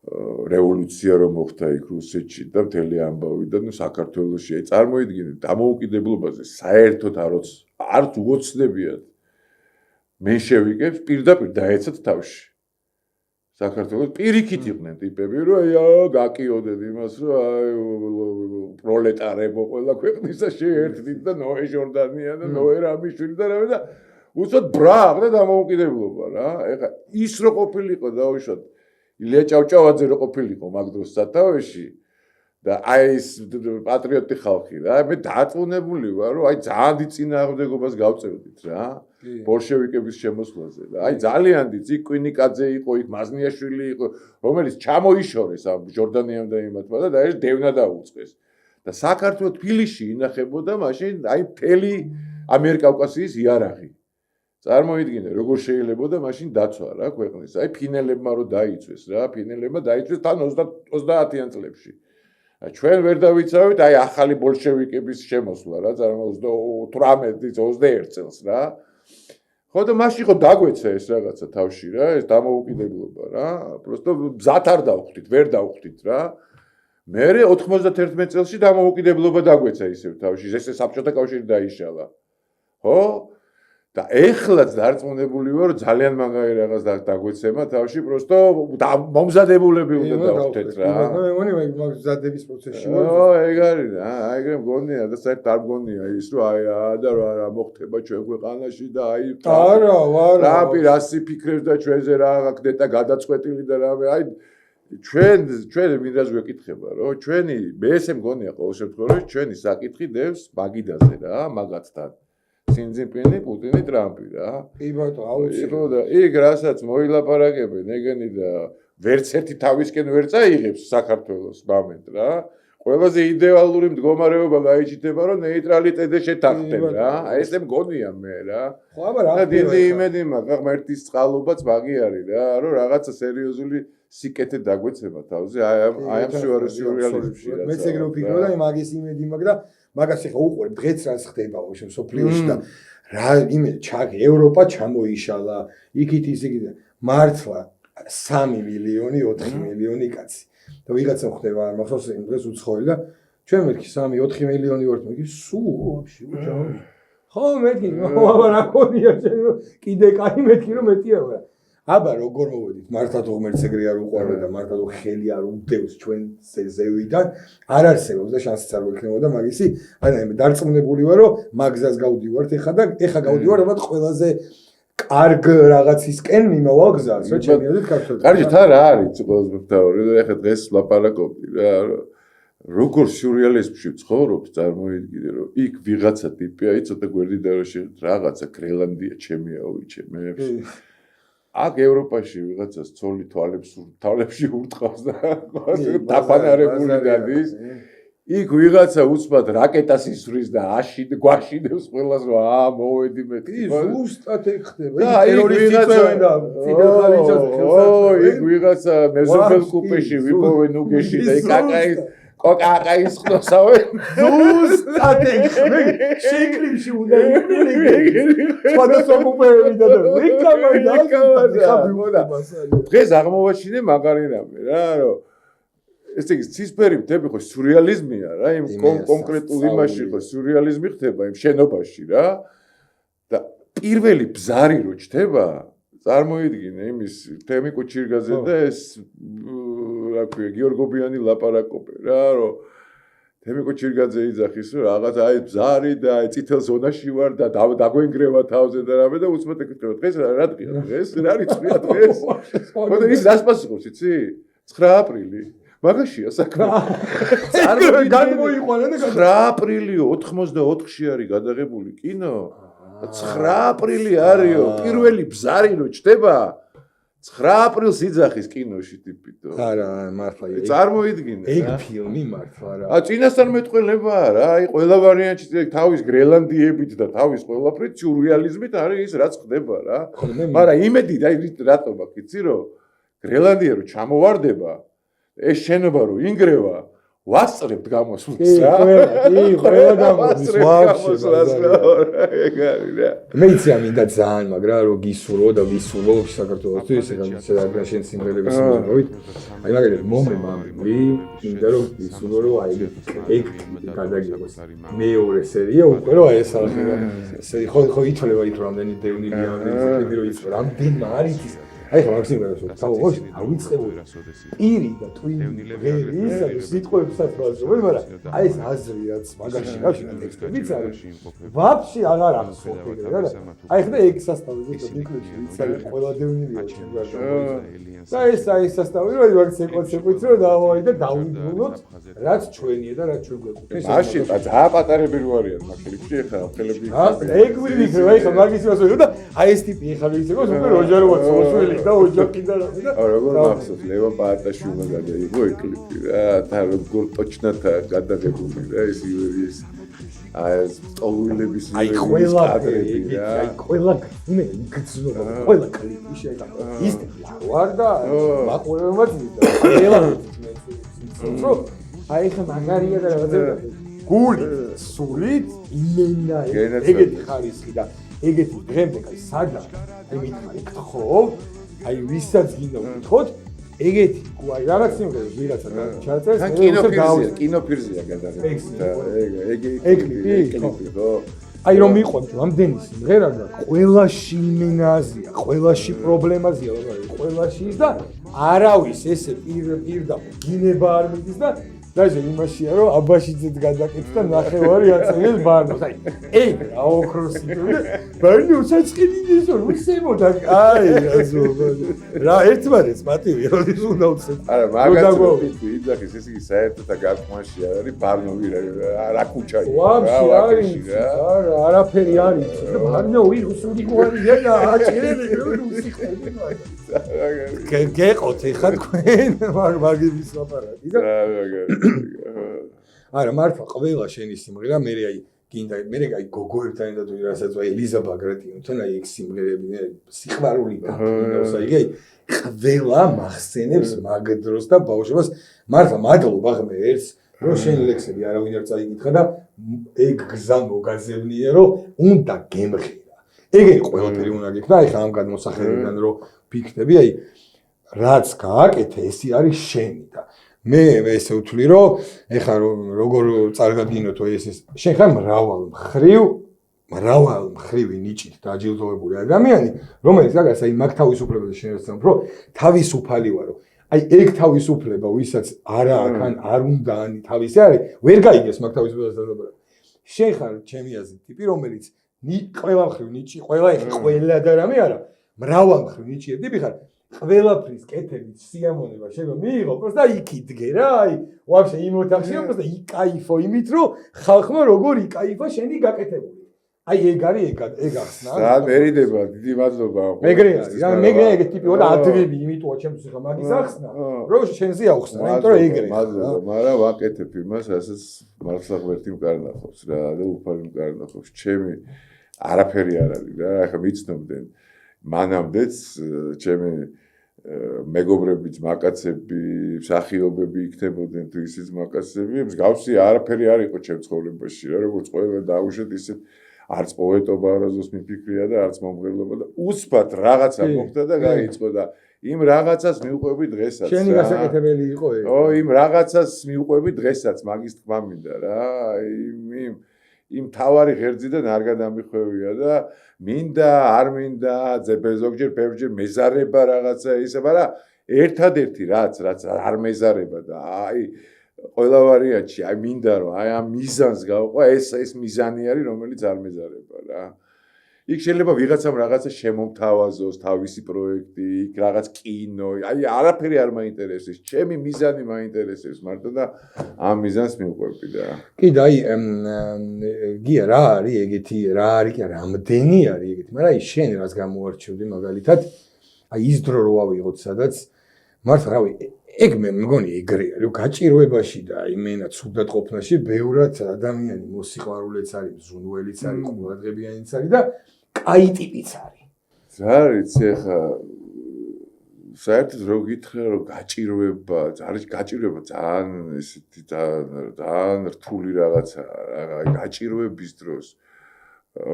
რევოლუცია რომ მოხდა იქ რუსეთში და მთელი ამბავი და ნუ საქართველოში აი წარმოიდგინეთ დამოუკიდებლობაზე საერთოდ არც უოცნებიათ მენშევიკებს პირდაპირ დაეცათ თავში საქართველოს პირიქით იყვნენ ტიპები რომ აი გაკიოდეთ იმას რომ აი პროლეტარებო ყველა ქვეყნისა შეერთდით და ნოე ჟორდანია და ნოე რამიშვილი და რამე და უცოდ ბრაღ და დამოუკიდებლობა რა ეხა ის რო ყოფილიყო დაუშვათ ილია ჭავჭავაძე რო ყოფილიყო მაგ დროს სათავეში და აი ეს პატრიოტი ხალხი რა მე დაწუნებული ვარ რომ აი ძალიან დიდ წინააღმდეგობას გავწევდით რა ბოლშევიკების შემოსვლაზე და აი ძალიან დიდ კვინიკაძე იყო იქ მაზნიაშვილი იყო რომელიც ჩამოიშორეს ამ ჟორდანიამ და იმათმა და ეს დევნა დაუწყეს და საქართველოს თბილისში ინახებოდა მაშინ აი მთელი ამიერკავკასიის იარაღი წარმოიდგინე როგორ შეიძლებოდა მაშინ დაცვა რა ქვეყნის აი ფინელებმა რო დაიწვეს რა ფინელებმა დაიწვეს თან 30-იან წლებში ჩვენ ვერ დავიცავით აი ახალი ბოლშევიკების შემოსვლა რა 18-21 წელს რა ხო და მაშინ ხო დაგვეცა ეს რაღაცა თავში რა ეს დამოუკიდებლობა რა просто მზად არ დავხვდით ვერ დავხვდით რა მე 91 წელსში დამოუკიდებლობა დაგვეცა ისევ თავში ესე საბჭოთა კავშირი დაიშალა ხო და ეხლაც დარწმუნებული ვარ, ძალიან მაგარი რაღაც დაგვეცემა თავში, просто მომზადებულები უნდა დავხვდეთ რა. მე მგონი მაგ მზადების პროცესში ვარ. ეგ არის რა, ეგრე მგონია და საერთოდ არ მგონია ის, რომ და რა მოხდება ჩვენ ქვეყანაში და არა, ტრამპი რასი ფიქრებს და ჩვენზე რა გაკეთდა და გადაწყვეტილი და რა, ჩვენ მინდას გვეკითხება, რომ ჩვენი მე ესე მგონია ყოველ შემთხვევაში ჩვენი საკითხი დევს მაგიდაზე რა, მაგათთან. სინძინპინი, პუტინი, ტრამპი რა. კი ბატონო, აუცილებლად. და იქ რასაც მოილაპარაკებენ ეგენი და ვერც ერთი თავისკენ ვერ წაიღებს საქართველოს მომენტ რა. ყველაზე იდეალური მდგომარეობა გაიჩიტება, რომ ნეიტრალიტეტზე შეთანხმდნენ რა. ესე მგონია მე რა. ხო, აბა რა. და დიდი იმედი მაქვს, ღმერთის წყალობაც მაგი არის რა, რომ რაღაცა სერიოზული სიკეთე დაგვეცემა თავზე. აი ამ სიურეალიზმში რა. მეც ეგრე ვფიქრობ და მაგის იმედი მაქვს და მაგას ახლა უყურებ დღეც რაც ხდება ხო სოფლიოში და რა იმედი ჩაგ ევროპა ჩამოიშალა იქით ისიქით მართლა 3 მილიონი 4 მილიონი კაცი და ვიღაცა ხდება არ მახსოვს იმ დღეს უცხოელი და ჩვენ მეთქი 3-4 მილიონი ვართ მეთქი სულ ვაფშე უჯაო ხო მეთქი აბა რა ქონია კიდე კაი მეთქი რომ მეტია ვარ აბა როგორ მოვედით მართლა თუ ღმერთს ეგრე არ უყვარდა და მართლა თუ ხელი არ უდევს ჩვენ ზევიდან არ არსებობს და შანსიც არ გვექნებოდა მაგისი აი მე დარწმუნებული ვარ რომ მაგზას გავდივართ ეხა გავდივარ ალბათ ყველაზე კარგ რაღაცისკენ მიმავალ გზას რა ჩემიოდეთ ქართულად კარგით არა არის ყველაზე მთავარი და ეხა დღეს ვლაპარაკობდი რა როგორ სიურეალიზმში ცხოვრობ წარმოიდგინე რომ იქ ვიღაცა ტიპია იცოდა გვერდიდან რომ რაღაცა გრენლანდია ჩემია უიჩემებს აქ ევროპაში ვიღაცას ცოლი თვალებში ურტყავს და დაფანარებული დადის. იქ ვიღაცა უცბად რაკეტას ისვრის და გვაშინებს ყველას რომ მოვედი მეთქი. ზუსტად ეგ ხდება. იქ ვიღაცა მეზობელ კუპეში ვიპოვენ უგეში და კაკაის ხნოსავენ. ზუსტად ეგ ხდება. შეკლიმში უნდა იყიდე. სხვადასხვა კუპეები და დღეს აღმოვაჩინე მაგარი რამე რა რომ ესე იგი ცისფერი მთები ხო სიურეალიზმია რა იმ კონკრეტულ იმაში ხო სიურეალიზმი ხდება იმ შენობაში რა და პირველი ბზარი რო ჩდება წარმოიდგინე იმის თემიკო ჩირგაძე და ეს რა ქვია გიორგობიანი ლაპარაკობენ რა რომ თემიკო ჩირგაძე იძახის რომ რაღაც აი ბზარი და აი წითელ ზონაში ვარ და დაგვენგრევა თავზე და რამე და უცბად ეკითხება დღეს რა დღეა დღეს რა რიცხვია დღეს ხოდა ის რას პასუხობს იცი 9 აპრილი მაგაშია საქმე გამოიყვანა და 9 აპრილი 84-ში არის გადაღებული კინო 9 აპრილი არისო პირველი ბზარი რო ჩდება 9 აპრილს იძახის კინოში ტიპიტო. არა, მართლა. წარმოიდგინე. ეგ ფილმი მართლა რა. წინასწარ მეტყველება რა, აი ყველა ვარიანტში თავის გრენლანდიებით და თავის ყველაფრით სიურეალიზმით არის ის რაც ხდება რა. მაგრამ იმედი და რატომ აქ იცი რომ გრენლანდია რო ჩამოვარდება ეს შენობა რო ინგრევა ვასწრებთ გამოსვლას რა. ყველა გამოსვლას ეგ არის რა. მე იცი ამინდა ძალიან მაგრამ რომ გისურვო და ვისურვო საქართველოსთვის ესეა შენ სიმღერების სიმღერით. აი მაგალითად მომემამი მინდა რომ ვისურვო რომ აი ეგ გადაგიღოს. მეორე სერია უკვე რომ აი ეს ახლა ესე ხო ითვლება იქ რამდენი დევნილია რამდენი რომ ის რამდენი არის ის აი ხა მაქსიმალურად თავოს არ ვიწყებოდი პირი და ტვინი ის სიტყვებსაც ვაზრობ მაგრამ აი ეს აზრი რაც მაგაში გავშინა ტექსტებიც არის ვაფშე აღარ ახსოვდი რა აი ხა ეგ სასწავლებელი და დიკლებში იცი ყველა დევნილია და ეს აი სასწავლებელი რომ მაგ სეკონსეკვენცი რომ დავაი და დავუბრუნოთ რაც ჩვენია და რაც ჩვენ გვეკვირს მაშინ ძალიან პატარები რო არიან მაგ კლიპში ხა ხელები ეგ ვიქნებ აი ხა მაგის იმასო და აი ეს ტიპი ხა ვიცი რომ როჯეროვაც მოსული და ოჯახი და როგორ მახსოვს ლევან პაატაშვილმა გადაიღო ეგ კლიპი რა და როგორ ტოჩნად გადაღებული რა ეს ის აი სტოვილების აი ყველა აი ყველა მე გძნობ ყველა კლიპი შეიძლება ის ვარ და მაყურებელმაც ყველა რო აი ხა მაგარია და რაღაცა გული სულით იმენა ეგეთი ხარისხი და ეგეთი დღემდე კაი სადა იმით ხო აი ვისაც გინდა ვთხოვთ ეგეთი აი რაღაც სიმღერა ვიღაცა ჩაწერს კინოფირზია გადაღებული ეგ კლიპი ხო აი რომ მიყვანთ რამდენი სიმღერა და ყველაში იმენაზია, ყველაში პრობლემაზია, ყველაში ის და არავის ესე პირდაპირ გინება არ მიდის და დაჟე იმაშია რომ აბაშიძეც გადაკეთდა და ნახევარი აწერილ ბარნოს. აი ეგ რა ოქროსი ბარნი უცაცხელი ისო რუსებოდა აი რა ერთმანეთს პატივი როდის უნდა უცეთ. არა მაგათი იძახის ეს იგი საერთოდ გაკმაში არის ბარნოვი რა კუჩა არა არაფერი არის და ბარნოვი რუსული გვარია და აჭირები რუსი ხედავთ გეყოთ ეხა თქვენ მაგების ლაპარაკი და არა მართლა ყველა შენი სიმღერა მე აი გინდა მე აი გოგოებთან და თუ რასაც აი ელიზა ბაგრატიონთან აი ეგ სიმღერები სიყვარული გაკინოს აი ყველა მახსენებს მაგ დროს და ბავშვობას მართლა მადლობა ღმე ერთს რომ შენი ლექსები არავინ არ წაიკითხა და ეგ გზა მოგაზებნია რომ უნდა გემღირა ეგ ყველაფერი უნდა გიქნა აი ხა ამ გადმოსახედიდან რომ ფიქრები აი რაც გააკეთე ეს არის შენი და მე ესე ვთვლი რომ ეხა როგორ წარგადგინოთ ეს შენ ხარ მრავალ მხრივი ნიჭით დაჯილდოვებული ადამიანი რომელიც რაღაც აი მაგ თავისუფლებას შენერცემ რომ თავისუფალი ვარო აი ეგ თავისუფლება ვისაც არა აქან არ უნდა ანი თავისი არის ვერ გაიგეს მაგ თავისუფლებას დადაბარა შენ ხარ ჩემი აზრით ტიპი რომელიც ყველა მხრივ ნიჭი ყველა და რამე არა მრავალ მხრივ ნიჭიერი ტიპი ხარ ყველაფრის კეთებით სიამონება შეიძლება მიიღო просто იქიდგე რა აი ვაფშე იმ ოთახშია просто იკაიფო იმით რომ ხალხმა როგორ იკაიფა შენი გაკეთებული აი ეგ არის ეგ ახსნა რა მერიდება დიდი მადლობა მეგრე არის რა მეგრე ეგ ტიპი უნდა ადვილი იმიტოა ჩემთვის ხა მაგის ახსნა რომ შენზე აუხსნა რა იმიტომ რომ ეგრე მადლობა მაგრამ ვაკეთებ იმას ასაც მართლა ღმერთი მკარნახობს რა და უფალი მკარნახობს ჩემი არაფერი არ არის რა ახლა მიცნობდნენ მანამდეც ჩემი მეგობრებიც მაკაცები, მსახიობები იქნებოდნენ თუ ისიც მაკაცები, მსგავსი არაფერი არ იყო ჩემ ცხოვრებაში რა, როგორც ყველა დაუშვეთ ისე არც პოეტობა არასდროს მიფიქრია და არც მომღერლობა და უცბად რაღაცა მოხდა და გაიწყო და იმ რაღაცას მივყვები დღესაც რა. შენი გასაკეთებელი იყო ეგ. იმ რაღაცას მივყვები დღესაც მაგის თქმა მინდა რა. იმ თავარი ღერძიდან არ გადამიხვევია და მინდა არ მინდა ზოგჯერ ბევრჯერ მეზარება რაღაცა ისე მაგრამ ერთადერთი რაც არ მეზარება და აი ყველა ვარიანტში აი მინდა რომ აი ამ მიზანს გავყვა ეს მიზანი არის რომელიც არ მეზარება რა იქ შეიძლება ვიღაცამ რაღაცა შემომთავაზოს თავისი პროექტი იქ რაღაც კინო აი არაფერი არ მაინტერესებს ჩემი მიზანი მაინტერესებს მარტო და ამ მიზანს მივყვები და კი და აი გია რა არის ეგეთი რა არის კი რამდენი არის ეგეთი მაგრამ აი შენ რაც გამოარჩევდი მაგალითად აი ის დრო რო ავიღოთ სადაც მართლა რავი ეგ მე მგონი ეგრეა რომ გაჭიროებაში და აი მენა ცუდად ყოფნაში ბევრად ადამიანი მოსიყვარულეც არის ზუნველიც არის ყურადღებიანიც არის და კაი ტიპიც არის. ზარიც ეხა საერთოდ რო გითხრა რომ გაჭიროება ძალიან ესეთი ძალიან რთული რაღაცაა გაჭიროების დროს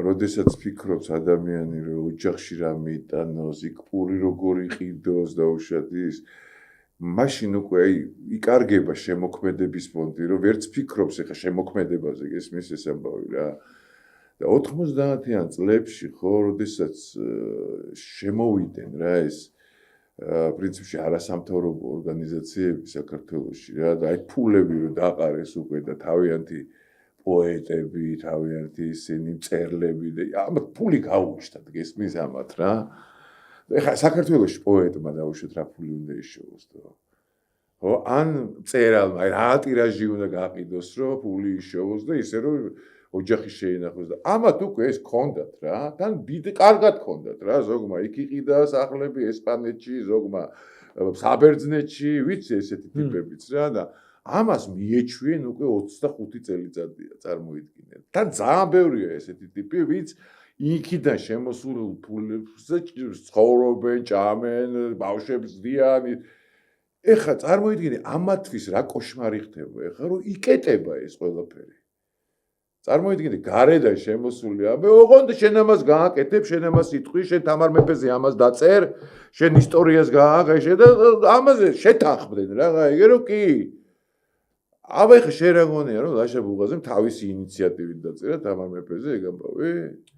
როდესაც ფიქრობს ადამიანი რომ ოჯახში რა მიიტანოს იქ პური როგორ იყიდოს და უშუალოდ ის მაშინ უკვე აი იკარგება შემოქმედების ფონდი რომ ვერც ფიქრობს ეხა შემოქმედებაზე გესმის ეს ამბავი რა და 90-იან წლებში ხო როდესაც შემოვიდნენ რა ეს პრინციპში არასამთავრობო ორგანიზაციები საქართველოში რა და აი ფულები რომ დაყარეს უკვე და თავიანთი პოეტები თავიანთი ისინი მწერლები და ამათ ფული გაუჩნდათ გესმის ამათ რა ეხლა საქართველოში პოეტმა დაუშვათ რა ფული უნდა იშოვოს და ხო ან მწერალმა აი რა ტირაჟი უნდა გაყიდოს რომ ფული იშოვოს და ისე რომ ოჯახი შეინახოს და ამათ უკვე ეს ქონდათ რა თან კარგად ქონდათ რა ზოგმა იქ იყიდა სახლები ესპანეთში ზოგმა საბერძნეთში ვიცი ესეთი ტიპებიც რა და ამას მიეჩვიენ უკვე 25 წელიწადია წარმოიდგინეთ თან ძალიან ბევრია ესეთი ტიპი ვინც იქიდან შემოსულ ფულებზე ცხოვრობენ ჭამენ ბავშვებს დიან ეხლა წარმოიდგინე ამათვის რა კოშმარი ხდება ეხლა რომ იკეტება ეს ყველაფერი წარმოიდგინე გარედან შემოსული აბე ოღონდ შენ ამას გააკეთებ შენ ამას იტყვი შენ თამარ მეფეზე ამას დაწერ შენ ისტორიას გააღე შენ და ამაზე შეთანხმდნენ რა ეგე რომ კი აბა ეხა შენ რა გონია რომ ლაშა ბუღაზემ თავისი ინიციატივით დაწერა თამარ მეფეზე ეგ ამბავი?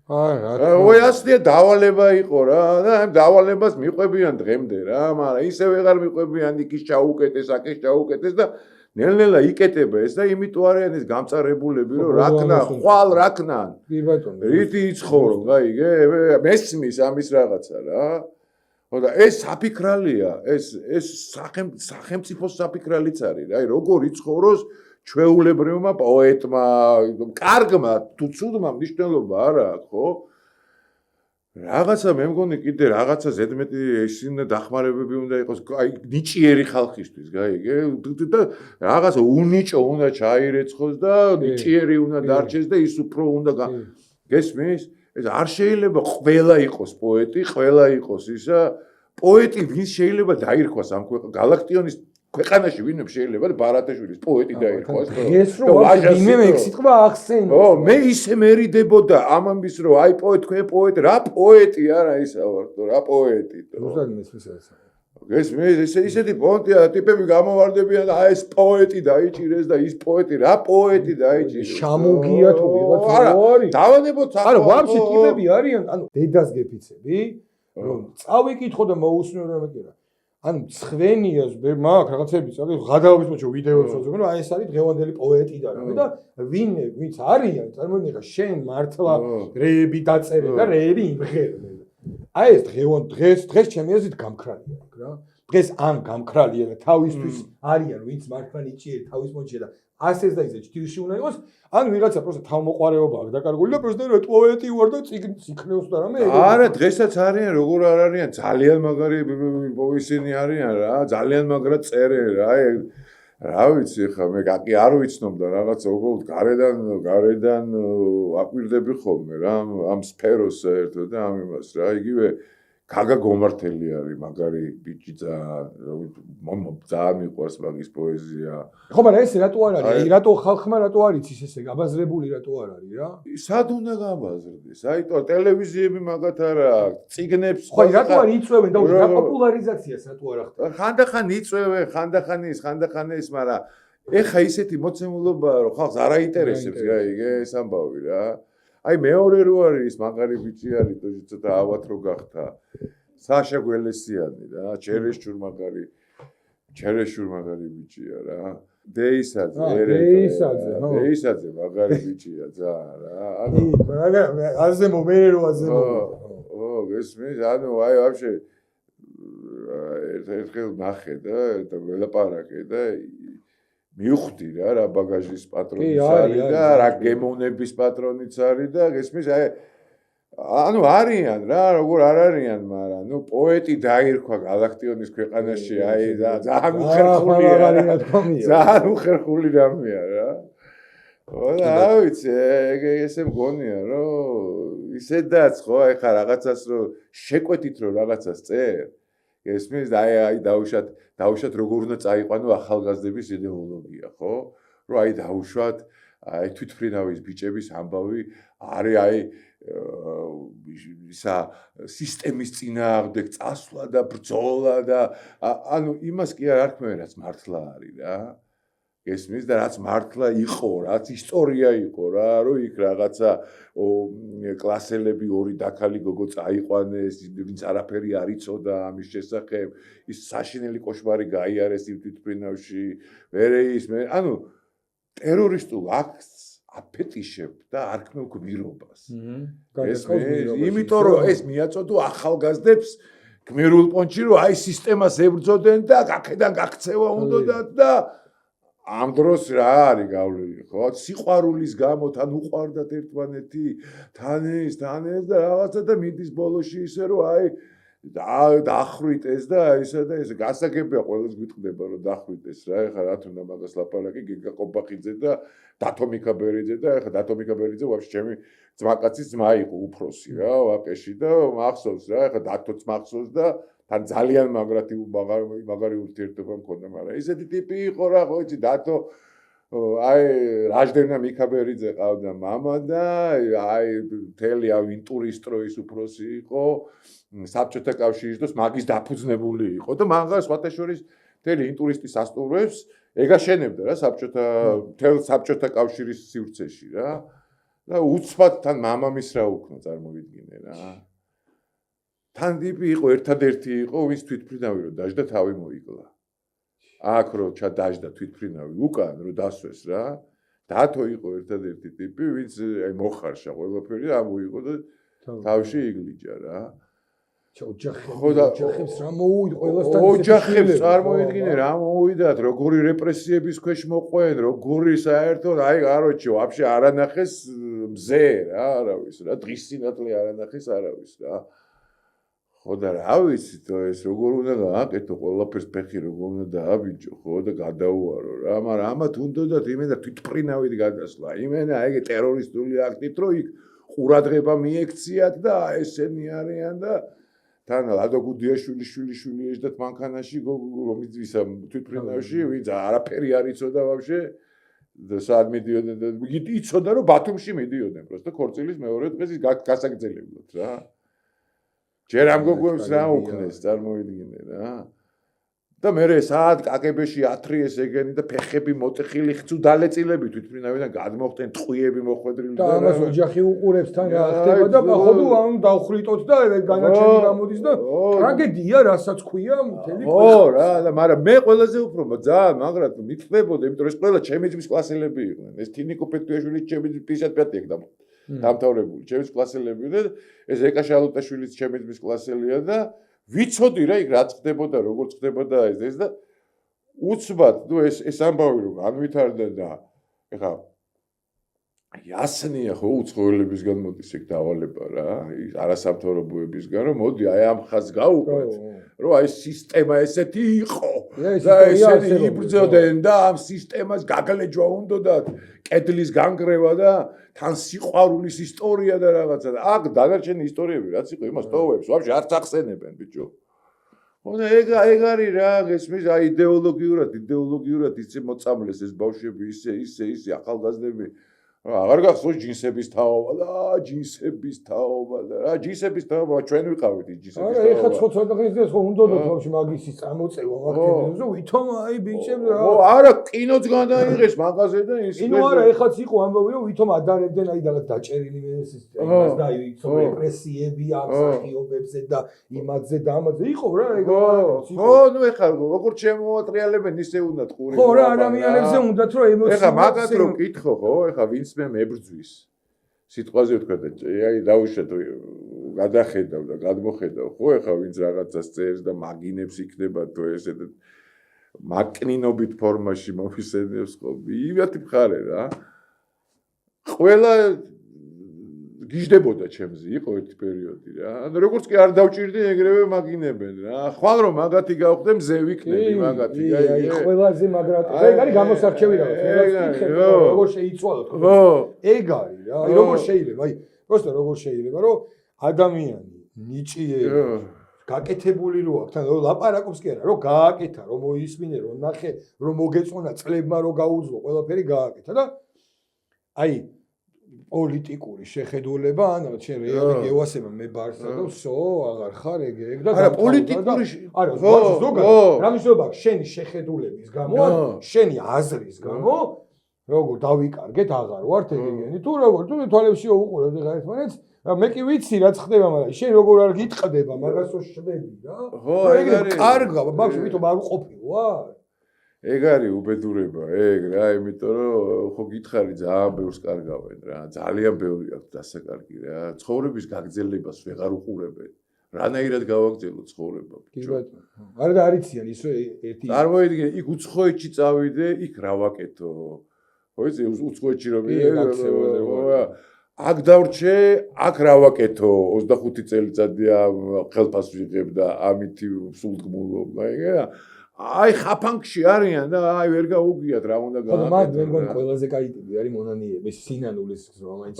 არა, ой ასლია დავალება იყო რა და ამ დავალებას მიყვებიან დღემდე რა, მაგრამ ისე ვეღარ მიყვებიან იქის ჩაუკეტეს, აქეს ჩაუკეტეს და ნელ-ნელა იკეტება ეს და იმიტომ არიან ეს გამწარებულები რომ რაკნან, ხვალ რაკნან. კი ბატონო. რითი იცხოვრო, გაიგე? მესმის ამის რაღაცა რა. ხოდა ეს საფიქრალია, ეს სახელმწიფოს საფიქრალიც არის რა. აი როგორ იცხოვროს ჩვეულებრივმა პოეტმა, კარგმა, თუ ცუდმა მნიშვნელობა არა აქვს, ხო? რაღაცა მე მგონი კიდე რაღაცა ზედმეტი ისინი დახმარებები უნდა იყოს, აი ნიჭიერი ხალხისთვის, გაიგე? და რაღაცა უნიჭო უნდა ჩაირეცხოს და ნიჭიერი უნდა დარჩეს და ის უფრო უნდა გესმის? ეს არ შეიძლება ყველა იყოს პოეტი, ყველა იყოს ისა. პოეტი ვინც შეიძლება დაირქვას ამ გალაქტიონის ქვეყანაში ვინმე შეიძლება ბარათაშვილის პოეტი დაირქვას. ეს რომ ვინმე მექსიტყვა ახსენო. ო, მე ისე მერიდებოდა ამ ამბის რომ აი პოეტ თქვენ პოეტი, რა პოეტი არა ისა ვარ, რა პოეტი. რუსად მესმის ეს. გესმის? ისეთი პონტია ტიპები გამოვარდებიან და აი ეს პოეტი დაიჭირეს და ის პოეტი რა პოეტი დაიჭირეს. შამოგია თუ ვიღაც არის. დავანებოთ ახლა. არა, ვაფშე ტიპები არიან, ანუ დედას გეფიცები, რომ წავიკითხო და მოусმინო და მეკერა. ანუ ცხვენიას მაგ რაღაცები წავი ღადაობის მოჩო ვიდეოს ვაწვევ, რომ აი ეს არის დღევანდელი პოეტი და რა და ვინც არიან, წარმოიდგინე შენ მართლა რეები დაწერე და რეები იმღერე. აი ეს დღეს ჩემი აზრით გამქრალია რა. დღეს ან გამქრალია და თავისთვის არიან ვინც მართლა ნიჭიერი თავის მოჭია და ასეც და ისე ჭირში უნდა იყოს, ან ვიღაცა პროსტა თავმოყარეობა აქვს დაკარგული და პროსტა რა პოეტი ვარ და ციკნევს და რამე. არა, დღესაც არიან, როგორ არ არიან, ძალიან მაგარი ისინი არიან რა, ძალიან მაგრა წერენ რა. რა ვიცი ხა, მე კი არ ვიცნობ და რაღაცა უბრალოდ გარედან აკვირდები ხოლმე რა, ამ სფეროს საერთოდ და ამ იმას რა, იგივე გაგა გომართელი არის მაგარი ბიჭი ძალიან მიყვარს მაგის პოეზია. ხო, მაგრამ ეს რატო არ არის? რატო ხალხმა რატო არ იცის ესე გაბაზრებული რატო არ არის რა? სად უნდა გაბაზრდეს? აიტო ტელევიზიები მაგათ არა აქვს, ციგნებს ხო, რატო არ იწვევენ და რა პოპულარიზაციას რატო არ ახდენ? ხანდახან იწვევენ, ხანდახან ის, მაგრამ ეხა ისეთი მოცემულობაა, რომ ხალხს არ აინტერესებს, გაიგე, ეს ამბავი რა. აი მეორე რო არის მაგარი ბიჭი არის თოჯი ცოტა ავად რო გახდა საშა გველესიანი რა ჩერეშურ მაგარი ბიჭია რა დეისაძე მაგარი ბიჭია ძალიან რა ანუ აზე მომერე რო აზე ო გესმის ანუ აი ვაფშე ერთხელ ნახე და ველაპარაკე და მივხვდი რა ბაგაჟის პატრონიც არის და რა გემოვნების პატრონიც არის და გესმის აი ანუ არიან რა როგორ არ არიან მაგრამ ნუ პოეტი დაირქვა გალაქტიონის ქვეყანაში აი ძალიან უხერხული რამეა რა რა ვიცი ესე მგონია რომ ისედაც ხო აი ხა რაღაცას რომ შეკვეთით რომ რაღაცას წერ გესმის აი დაუშვათ როგორ უნდა წაიყვანო ახალგაზრდების იდეოლოგია, ხო? რომ აი დაუშვათ აი თვითმფრინავის ბიჭების ამბავი არის აი ისა სისტემის წინააღმდეგ წასვლა და ბრძოლა და ანუ იმას კი არ არქმევენ რაც მართლა არის რა. გესმის და რაც მართლა იყო, რაც ისტორია იყო რა, რომ იქ რაღაცა კლასელები ორი დაქალი გოგო წაიყვანეს, ვინც არაფერი არ იცოდა ამის შესახებ, ის საშინელი კოშმარი გაიარეს თვითმფრინავში, მერე ანუ ტერორისტულ აქტს აფეტიშებ და არქმევ გმირობას. იმიტომ რომ ეს მიაწოდო ახალგაზრდებს გმირულ პონჩი რომ აი სისტემას ებრძოდნენ და აქედან გაქცევა უნდათ და ამ დროს რა არის გავლილი ხო? სიყვარულის გამო თან უყვარდათ ერთმანეთი, თან ეს და რაღაცა და მიდის ბოლოში ისე რომ აი დაახრით ეს და ისა და ეს გასაგებია ყველას გიტყდება რომ დაახრით ეს რა. ეხლა რა თქმა უნდა მაგას ლაპარაკი გიგა ყობახიძე და დათო მიქაბერიძე და ეხლა დათო მიქაბერიძე ვაფშე ჩემი ძმაკაცის ძმა იყო უფროსი რა ვაკეში და მახსოვს რა ეხლა დათოც მახსოვს და თან ძალიან მაგარი ურთიერთობა მქონდა, მაგრამ ისეთი ტიპი იყო რა, ხო იცი, დათო აი რაჟდენა მიქაბერიძე ყავდა მამა და აი მთელი ინტურისტროის უფროსი იყო, საბჭოთა კავშირის დროს მაგის დაფუძნებული იყო და მაგას სხვათა შორის მთელი ინტურისტის სასტუმროებს ეგ აშენებდა რა საბჭოთა მთელ საბჭოთა კავშირის სივრცეში რა და უცბად თან მამამის რა უქნა წარმოვიდგინე რა თან ტიპი იყო ერთადერთი იყო ვინც თვითმფრინავი რო დაждდა თავი მოიკლა აქ რო ჩადაждდა თვითმფრინავი უკან რო დასვეს რა დათო იყო ერთადერთი ტიპი ვინც აი მოხარშა ყველაფერი ამოიღო და თავში იგლიჯა რა ოჯახებს რა მოუვიდა ყველასთან ოჯახებს წარმოიდგინე რა მოუვიდათ როგორი რეპრესიების ქვეშ მოყვენ როგორი საერთოდ აი გაროჩი ვაფშე არანახეს მზე რა არავის რა დღის სინათლე არანახეს არავის რა ხო და რა ვიცი ეს როგორ უნდა გააკეთო ყველაფერს ფეხი როგორ უნდა დააბიჯო ხო და გადაუარო რა მაგრამ ამათ უნდათ იმენა თვითმფრინავით გადასვლა იმენა ეგ ტერორისტული აქტით რომ იქ ყურადღება მიექციათ და ესენი არიან და თან ლადო გუდიაშვილი შვილი ეშდათ მანქანაში რომიც ისა თვითმფრინავში ვინც არაფერი არ იცოდა ვაფშე და სად მიდიოდნენ და იცოდა რომ ბათუმში მიდიოდნენ პროსტო ქორწილის მეორე დღეს ის გასაგრძელებლად რა ჯერ ამ გოგოებს რა უქნეს წარმოვიდგინე რა და მე საათ კაკებეში ათრიეს ეგენი და ფეხები მოტეხილი ხცუ დალეწილები თვითმფრინავიდან გადმოხდნენ ტყვიები მოხვედრილი და ამას ოჯახი უყურებს თან რა ხდება და походу ამ დავხრიტოთ და განაჩენი გამოდის და ტრაგედია რასაც ქვია მთელი ხო რა და მაგრამ მე ყველაზე უფრო ძალიან მაგრად მიწდებოდა იმიტომ რომ ეს ყველა ჩემი ძმის კლასელები იყვნენ ეს თინიკო პეტუაშვილი ჩემი 55 ეგ დამთავრებული ჩემი კლასელები და ეს ეკა შალუტაშვილიც ჩემი ძმის კლასელია და ვიცოდი რა იქ რა წხდებოდა როგორ წხდებოდა ეს და უცბად ნუ ეს ამბავი რომ განვითარდა და ეხა იასნია ხო უცხოელებისგან მოდის ეგ დავალება რა ის არასამთავრობოებისგან რომ მოდი აი ამ ხაზს გაუყვეთ რომ აი სისტემა ესეთი იყო და ესეთი იბრძოდნენ და ამ სისტემას გაგლეჯვა უნდათ კედლის განგრევა და თან სიყვარულის ისტორია და რაღაცა და აქ დანარჩენი ისტორიები რაც იყო იმას ტოვებს ვაფშე არც ახსენებენ ბიჭო ხო და ეგ არის რა ესმის აი იდეოლოგიურად ისე მოწამლეს ეს ბავშვები ისე ახალგაზრდები აღარ გახსოვს ჯინსების თაობა და ჯინსების თაობა და რა ჯინსების თაობა ჩვენ ვიყავით ის ჯინსების თაობა. ეხა ცოტა ხნის დღეს ხო უნდა თორში მაგისის წამოწევა მაგთენზე ვითომ აი ბიჭებს რა. ხო არა კინოც გადაიღეს მაღაზე და ის კინო არა ეხაც იყო ამბავი რომ ვითომ ადარებდნენ აი რაღაც დაჭერილი ეს იმას და აი ვითომ რეპრესიები ამ სახიობებზე და იმაზე და ამაზე იყო რა ეგ ხო ნუ ეხა როგორ შემოატრიალებენ ისე უნდა ყური. ხო რა ადამიანებზე უნდათ რომ ემოცია ეხა მაგათ რომ კითხო ხო ეხა ვინც მე მებრძვის სიტყვაზე ვთქვა და აი დავუშვათ გადახედავ და გადმოხედავ ხო ეხა ვინც რაღაცას წერს და მაგინებს იქნება თუ ესე და მაკნინობით ფორმაში მომისენებს ხო იმათი მხარე რა ყველა გიждდებოდა ჩემზე იყო ერთი პერიოდი რა ანუ როგორც კი არ დავჭირდი ეგრევე მაგინებენ რა ხვალ რომ მაგათი გავხდე მზე ვიქნები მაგათი აი ყველაზე მაგრატო ეგ არის გამოსარჩევი რაღაც როგორ შეიცვალოთ ხო ეგ არის რა აი როგორ შეიძლება აი просто როგორ შეიძლება რომ ადამიანი ნიჭიერი გაკეთებული რო აქვს თან ლაპარაკობს კი არა რომ გააკეთა რომ მოისმინე რომ ნახე რომ მოგეწონა წლებმა რომ გაუძლო ყველაფერი გააკეთა და აი პოლიტიკური შეხედულება ანუ შენ რეალი გევასება მე ბარსა და всё აღარ ხარ ეგ და არა პოლიტიკური არა ზოგადად რა მნიშვნელობა აქვს შენი შეხედულების გამო შენი აზრის გამო როგორ დავიკარგეთ აღარ ვართ ეგენი თუ როგორ თუ თვალებში უყურებ და ერთმანეთს მე კი ვიცი რაც ხდება მაგრამ შენ როგორ არ გიტყდება მაგას რო შვები რა ხო ეგ არის კარგა ბავშვი ვითომ არ უყოფილვარ ეგ არის უბედურება ეგ რა იმიტომ რომ ხო გითხარი ძალიან ბევრს კარგავენ რა ძალიან ბევრი აქვს დასაკარგი რა ცხოვრების გაგრძელებას ვეღარ უყურებენ რანაირად გავაგრძელო ცხოვრება ბიჭო არა და არიციან ის ერთი წარმოიდგინე იქ უცხოეთში წავიდე იქ რა ვაკეთო ხო იცი უცხოეთში რომ აქ დავრჩე აქ რა ვაკეთო 25 წელიწადია ხელფას ვიღებ და ამით სულდგმულობ ეგა აი ხაფანგში არიან და აი ვერ გაუგიათ რა უნდა გააკეთო. ხო მაგრამ მე მგონი ყველაზე კაი ტიპი არის მონანიების სინანულის რომელიც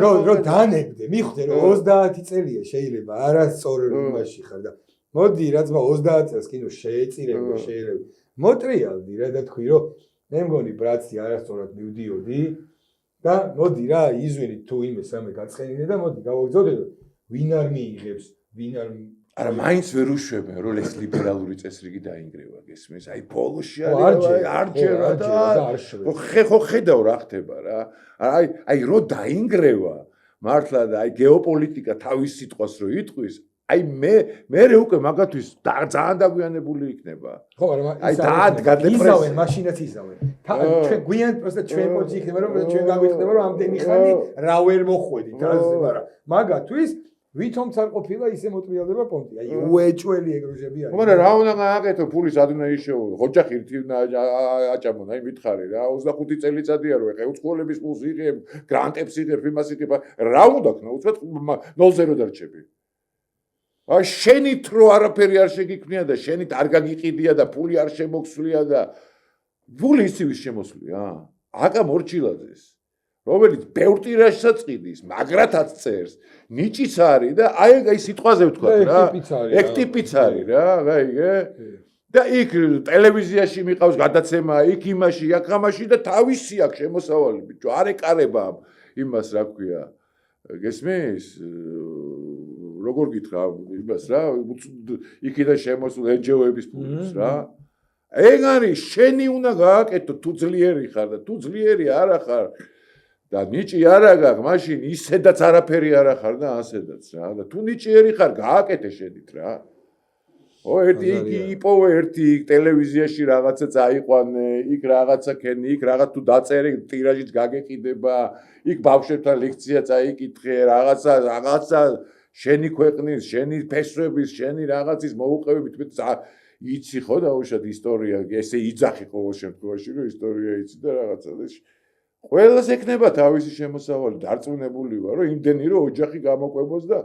რომ დანებდე მიხვდე რომ 30 წელია შეიძლება არასწორ იმაში ხარ და მოდი რაც 30 წელს კინო შეეწირებო შეიძლება მოტრიალდი რა და თქვი რომ მე მგონი ბრაცი არასწორად მივდიოდი და მოდი რა იზვინით თუ იმეს ამე გაცხენინე და მოდი გავაგზავნე ვინ არ მიიღებს ვინ არ არა მაინც ვერ უშვებენ რომ ეს ლიბერალური წესრიგი დაინგრევა გესმის აი ბოლოში არჯერა და ხო ხედავ რა ხდება რა აი რო დაინგრევა მართლა და აი გეოპოლიტიკა თავის სიტყვას რო იტყვის აი მე უკვე მაგათვის ძალიან დაგვიანებული იქნება ხო მაგრამ აი გადაიზავენ მაშინაც იზავენ ჩვენ გვიან პროსტა ჩვენ პოზიცია იქნება რომ ჩვენ გაგვიხდება რომ ამდენი ხანი რა ვერ მოხვედით რა მაგათვის ვითომ არ ყოფილა ისე მოტრიალდება პონტი აი უეჭველი ეგროჟები არის მაგრამ რა უნდა გააკეთო ფულის ადუნა ისეო ოჯახი ერთი აჭამონ აი მითხარი რა 25 წელიწადია რომ ეხა უცხოელების ფულს იღებ გრანტებს იღებ იმას იღებ რა უნდა ქნა უცბად 0-0 დარჩები აი შენით რო არაფერი არ შეგიქმნია და შენით არ გაგიყიდია და ფული არ შემოქსვლია და ფული ისივის შემოსვლია აკა მორჩილაძეს რომელიც ბევრ ტირაჟსაც ყიდის, მაგრათაც წერს, ნიჭიც არის და აი სიტყვაზე ვთქვა რა. ეგ ტიპიც არის რა, გაიგე? და იქ ტელევიზიაში მიყავს გადაცემა, იქ იმაში, აქ ამაში და თავისი აქვს შემოსავალი, ბიჭო, არ ეკარება იმას, რა ქვია. გესმის? როგორ გითხრა იმას რა, იქიდან შემოსულ NGO-ების ფულს რა. ეგ არის, შენი უნდა გააკეთო, თუ ძლიერი ხარ და თუ ძლიერი არ ხარ. და ნიჭი არა გაქვს, მაშინ ისედაც არაფერი არ ახარ და ასედაც რა. და თუ ნიჭიერი ხარ, გააკეთე შედით რა. ერთი იპოვე ერთი ტელევიზიაში რაღაცა წაიყვანე, იქ რაღაცა ქენი, იქ რაღაც თუ დაწერე, ტირაჟიც გაგეყიდება, იქ ბავშვებთან ლექცია წაიკითხე, რაღაცა შენი ქვეყნის, შენი ფესვების, შენი რაღაცის მოუყევებით, იცი ხო დაუშვათ ისტორია, ესე იძახი ყოველ შემთხვევაში, რომ ისტორია იცი და რაღაცა და ყველას ექნება თავისი შემოსავალი, დარწმუნებული ვარ, რომ იმდენი რომ ოჯახი გამოყვებოს და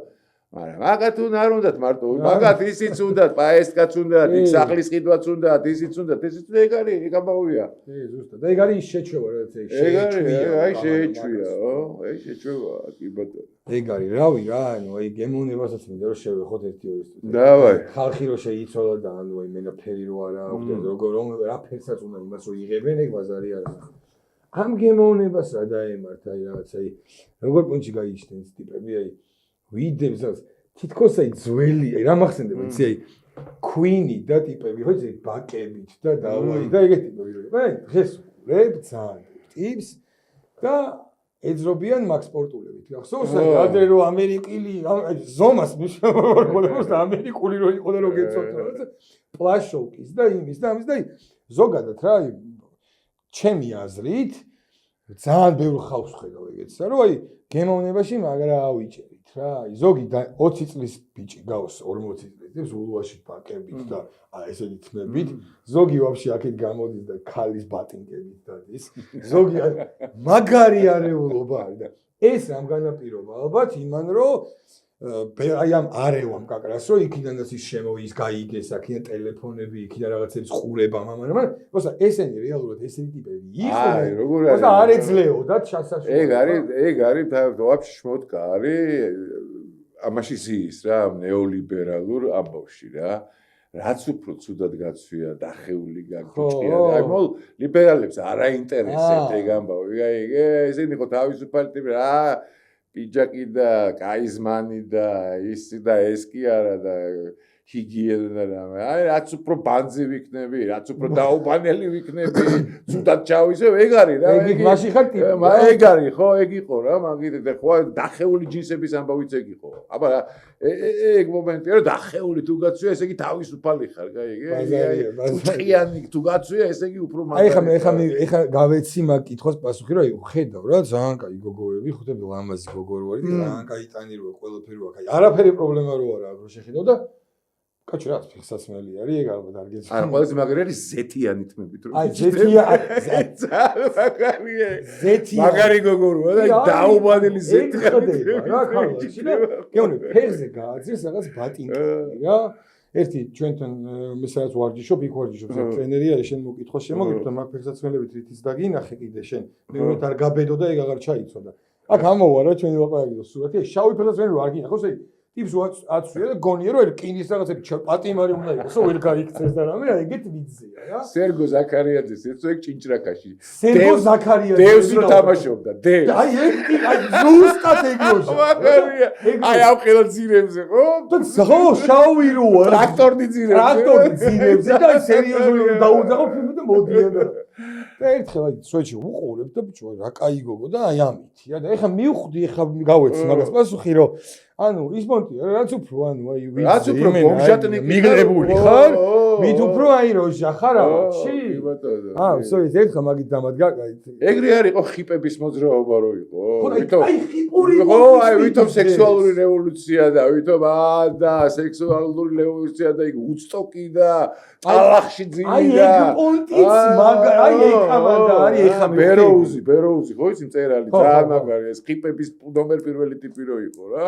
მაგრამ მაგათ არ უნდათ მარტო, მაგათ ისიც უნდათ, პაესკაც უნდათ, იქ სახლის ყიდვაც უნდათ, ისიც უნდათ, ესეც ეგ არის, ეგ ამბავია. ზუსტად. და ეგ არის შეჩვევა, რაც ეს შეჩვია, აი შეჩვია, აი შეჩვევა, კი ბატონო. ეგ არის, რავი რა, ანუ აი გემოვნებასაც მინდა რომ შევეხოთ ერთი ორი სტუდია. დავაი. ხალხი რო შეიცვალა და ანუ აი მენაფერი რო არა, როგორ რა ფერსაც უნდა იმას რო იღებენ, ეგ ბაზარი არის. ამ გემოვნებას რა დაემართ, აი რაღაცა აი როგორ პუნჩი გაიჩნდნენ ეს ტიპები, აი ვიდებს თითქოს აი ძველი, აი რა მახსენდება, იცი აი Queen-ი და ტიპები, ხო იცი ბაკებით და დავაი და ეგეთი ტიპები. აი დღეს ვებ ძალიან ტიპს და ეძრობიან მაგ სპორტულებით. ხსოვს აი ადრე რომ ამერიკელი ზომას მიშოვებოდა და ამერიკული რო იყო და რო გეცოთა პლაშოვკის და იმის და ამის და აი ზოგადად რა აი ჩემი აზრით ძალიან ბევრ ხალხს ხედავ ეგეთსა რომ აი გემოვნებაში მაგრა ავიჭერით რა აი ზოგი 20 წლის ბიჭი გავს 40 წლის ულუაში პაკებით და აი ესეთი თმებით ზოგი ვაფშე აქეთ გამოდის და ქალის ბატინკებით დადის ზოგი მაგარი არეულობა არის და ეს რამ განაპირობა ალბათ იმან რომ აი ამ არევამ კაკრას რომ იქიდანაც ის შემოის გაიგეს აქედან ტელეფონები იქიდან რაღაცებს ყურება მაგრამ მოსა ესენი რეალურად ესენი ტიპები იყვნენ როგორ არის და არ ეძლეოდა ჩასაშუალება ეგ არის ვაფშე შმოტკა არის ამაში ზის რა ნეოლიბერალურ ამბავში რა რაც უფრო ცუდად გაცვია დახეული გაგჭირდა აი მოლ ლიბერალებს არ აინტერესებთ ეგ ამბავი აი ესენი ხო თავისუფალი ტიპი რა პიჯაკი და კაიზმანი და ისი და ეს კი არა და ჰიგიენა და აი რაც უფრო ბანძი ვიქნები, რაც უფრო დაუბანელი ვიქნები, ცუდად ჩავისევ, ეგ არის რა. ეგ მაშინ ხარ ტიპი. ეგ არის, ხო, ეგ იყო რა, მაგით და ხო დახეული ჯინსების ამბავიც ეგ იყო. აბა ეგ მომენტია რომ დახეული თუ გაცვია, ესე იგი თავისუფალი ხარ, გაიგე? ტყიანი თუ გაცვია, ესე იგი უფრო მაგარი. აი ხა გავეცი მაგ კითხოს პასუხი რომ აი ხედავ რა, ძალიან კაი გოგოები, ხუთები ლამაზი გოგოები ვარ, ძალიან კაი ტანი რო ყველაფერი ვაკ. აი არაფერი პრობლემა რო არა, რო შეხედავ და კაჩი რა ფიხსაცმელი არის ეგ ალბათ არ გეცი. არა, ყველაზე მაგარი არის ზეთიანი თმებით რო. აი ზეთია მაგარია. ზეთია. მაგარი გოგოროა და დაუბანელი ზეთიანი. რა ხალხი და გეუბნები ფეხზე გააძირს რაღაც ბატინკები რა. ერთი ჩვენთან მე სადაც ვარჯიშობ, იქ ვარჯიშობს ტრენერი არის შენ მოკითხო შემოგიწევ მაგ ფეხსაცმელებით რითიც დაგინახე კიდე შენ. მე ვეთ არ გაბედო და ეგ აღარ ჩაიცვა და. აქ ამოვა რა ჩვენი ლაპარაკი და სურათი შავი ფეხსაცმელი არ გინახავს აი ტიპს აცვია და გონია რომ რკინის რაღაცები პატიმარი უნდა იყოს, რომ ვერ გაიქცეს და რამე, ეგეთ ვიძია რა. სერგო ზაქარიაძეს ეცო ეგ ჭინჭრაკაში. სერგო ზაქარიაძე. დევს რო თამაშობდა, დევს. აი ეგ ზუსტად ეგროშა. მაგარია. აი ამ ხელა ძირებზე, ხო? ხო, შავი როა. ტრაქტორი ძირებზე. ტრაქტორი ძირებზე და აი სერიოზული დაუძახო ფილმი და მოდიან და ერთხელ აი სვეჩი უყურებ და ბიჭო რა კაი გოგო და აი ამითია და ეხლა მივხვდი ეხლა გავეცი მაგას პასუხი რომ ანუ ის მონტია რაც უფრო ანუ აი რაც უფრო ბომჟატნიკი მიგრებული ხარ მით უფრო აი როჟა ხარ ავში აა სოი ერთხელ მაგით დამადგა ეგრე არ იყო ხიპების მოძრაობა რო იყო აი ხიპური ხო აი ვითომ სექსუალური რევოლუცია და ვითომ და სექსუალური რევოლუცია და იქ უცტოკი და ალახში ძილი და აი ეგ პონტიც მაგარი აი ეგ ამანდა არის ეხა ბეროუზი ხო ისი მწერალი ძალიან მაგარი ეს ხიპების ნომერ პირველი ტიპი რო იყო რა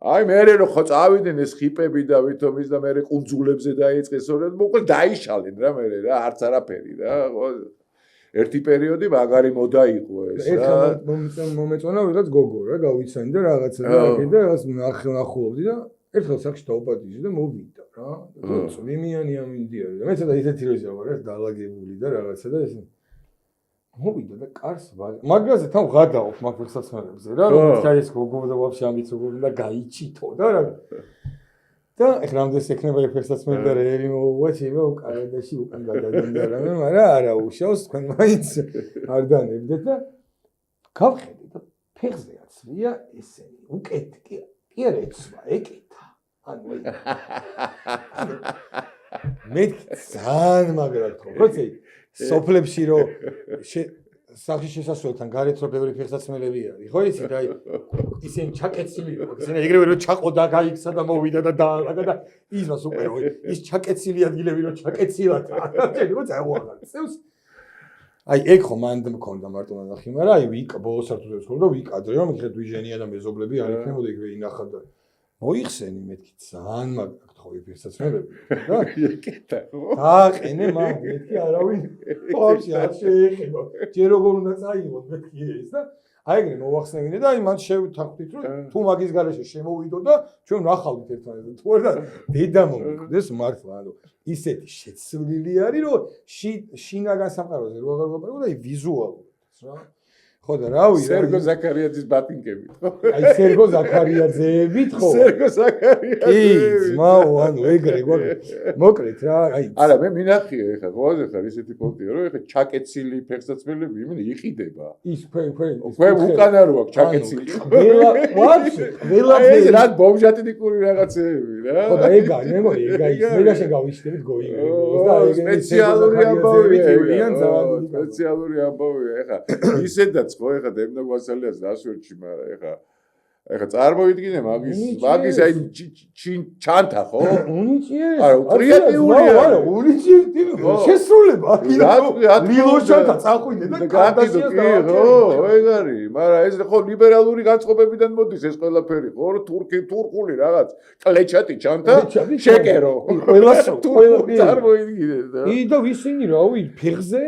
აი მე რო ხო წავიდნენ ეს ხიპები და ვითომ ის და მე კუნძულებზე დაიწყეს სწორედ მოკლედ დაიშალენ რა მე რა არც არაფერი რა ხო ერთი პერიოდი მაგარი მოდა იყო ეს რა ეხლა მომეწონა ვიღაც გოგო რა გავიცანი და რაღაცა და კიდე რაღაც ნახულობდი და ერთხელ სახში დაუპატიჟე და მოვიდა რა წვიმიანი ამინდია და მე ცოტა ისეთი როჟა ვარ რა დაალაგებული და რაღაცა და ეს მოვიდა და კარს მაგრაზე თან ვღადაობ მაგ ფერსაცმელებზე რა რომ აი ეს გოგო და ვაფშე ამით როგორ უნდა გაიჩითო და რა და ეხლა რამდენს ექნება ფერსაცმელი და რეერი მოვუაჩება უკანადაში უკან გადაგინდა რა მაგრამ არა უშავს თქვენ მაინც არ დანებდეთ და გავხედე და ფეხზე აცვია ესენი უკეთ კი არა ეცვა ეკეთა ანუ მე ძალიან მაგრად ხო ხოცი სოფლებში რო სახში შესასვლელთან გარეთ რო ბევრი ფეხსაცმელები არის ხო იცი და აი ისინი ჩაკეცილი ისინი ეგრევე რო ჩაყოდა გაიქცა და მოვიდა და დაალაგა და ისმას უკვე რო ის ჩაკეცილი ადგილები რო ჩაკეცილად აღარ ხო წაუაღალწევს აი ეგ ხო მანდ მქონდა მარტო ნახი მაგრამ აი ვიკ ბოლოს სართულებს ხო და ვიკადრე რომ მიხეთ ვიჟენია და მეზობლები არ იქნებოდა ეგრე ინახა და მოიხსენი მეთქი ძალიან მაგათ ხო ფეხსაცმელები და ეკეთა ხო აყენე მაგ მეთქი არავინ ხოში არ შეეხება ჯერ როგორ უნდა წაიღო მეთქი ეს და აი ეგრე მოახსენე და აი მან შევთანხმდით რომ თუ მაგის garaშე შემოვიდო და ჩვენ ნახავდით ერთმანეთს თუ არა დედა მომიკვდეს მართლა ანუ ისეთი შეცვლილი არის რომ შინაგან სამყაროზე რო აღარ ვაპარაკო და აი ვიზუალურად რა ხო და რავი სერგო ზაქარიაძის ბატინკებით ხო აი სერგო ზაქარიაძეებით ხო სერგო ზაქარიაძე კი მაო ანუ ეგრე მოკლედ რა აი არა მე მინახია ეხლა ყველაზე ხარ ისეთი პონტია რომ ეხლა ჩაკეცილი ფეხსაცმელები იმენ იყიდება ის ქვენ უკანა რო აქვს ჩაკეცილი ყველაფერი ეს რა ბომჟატნიკური რაღაცეები რა ხო და ეგ არის მე მგონი ეგ არის მე შეგავიშთებით გოიგებს და ეგ სპეციალური ამბავია სპეციალური ამბავია ეხლა ისედაც ხო ეხლა დემნა გვასალიას დასვერჩი მაგრამ ეხლა წარმოიდგინე მაგის აი ჩანთა ხო უნიჭიერეს არა კრეატიულია არა უნიჭიერეს შესრულება ლილოშანთა წახვიდე და კადაშიას ხო ეგ არის მაგრამ ეს ხო ლიბერალური განწყობებიდან მოდის ეს ყველაფერი ხო თურქული რაღაც კლეჩატი ჩანთა შეკერო ყველასო წარმოიდგინე და ი და ვისინი რავი ფეხზე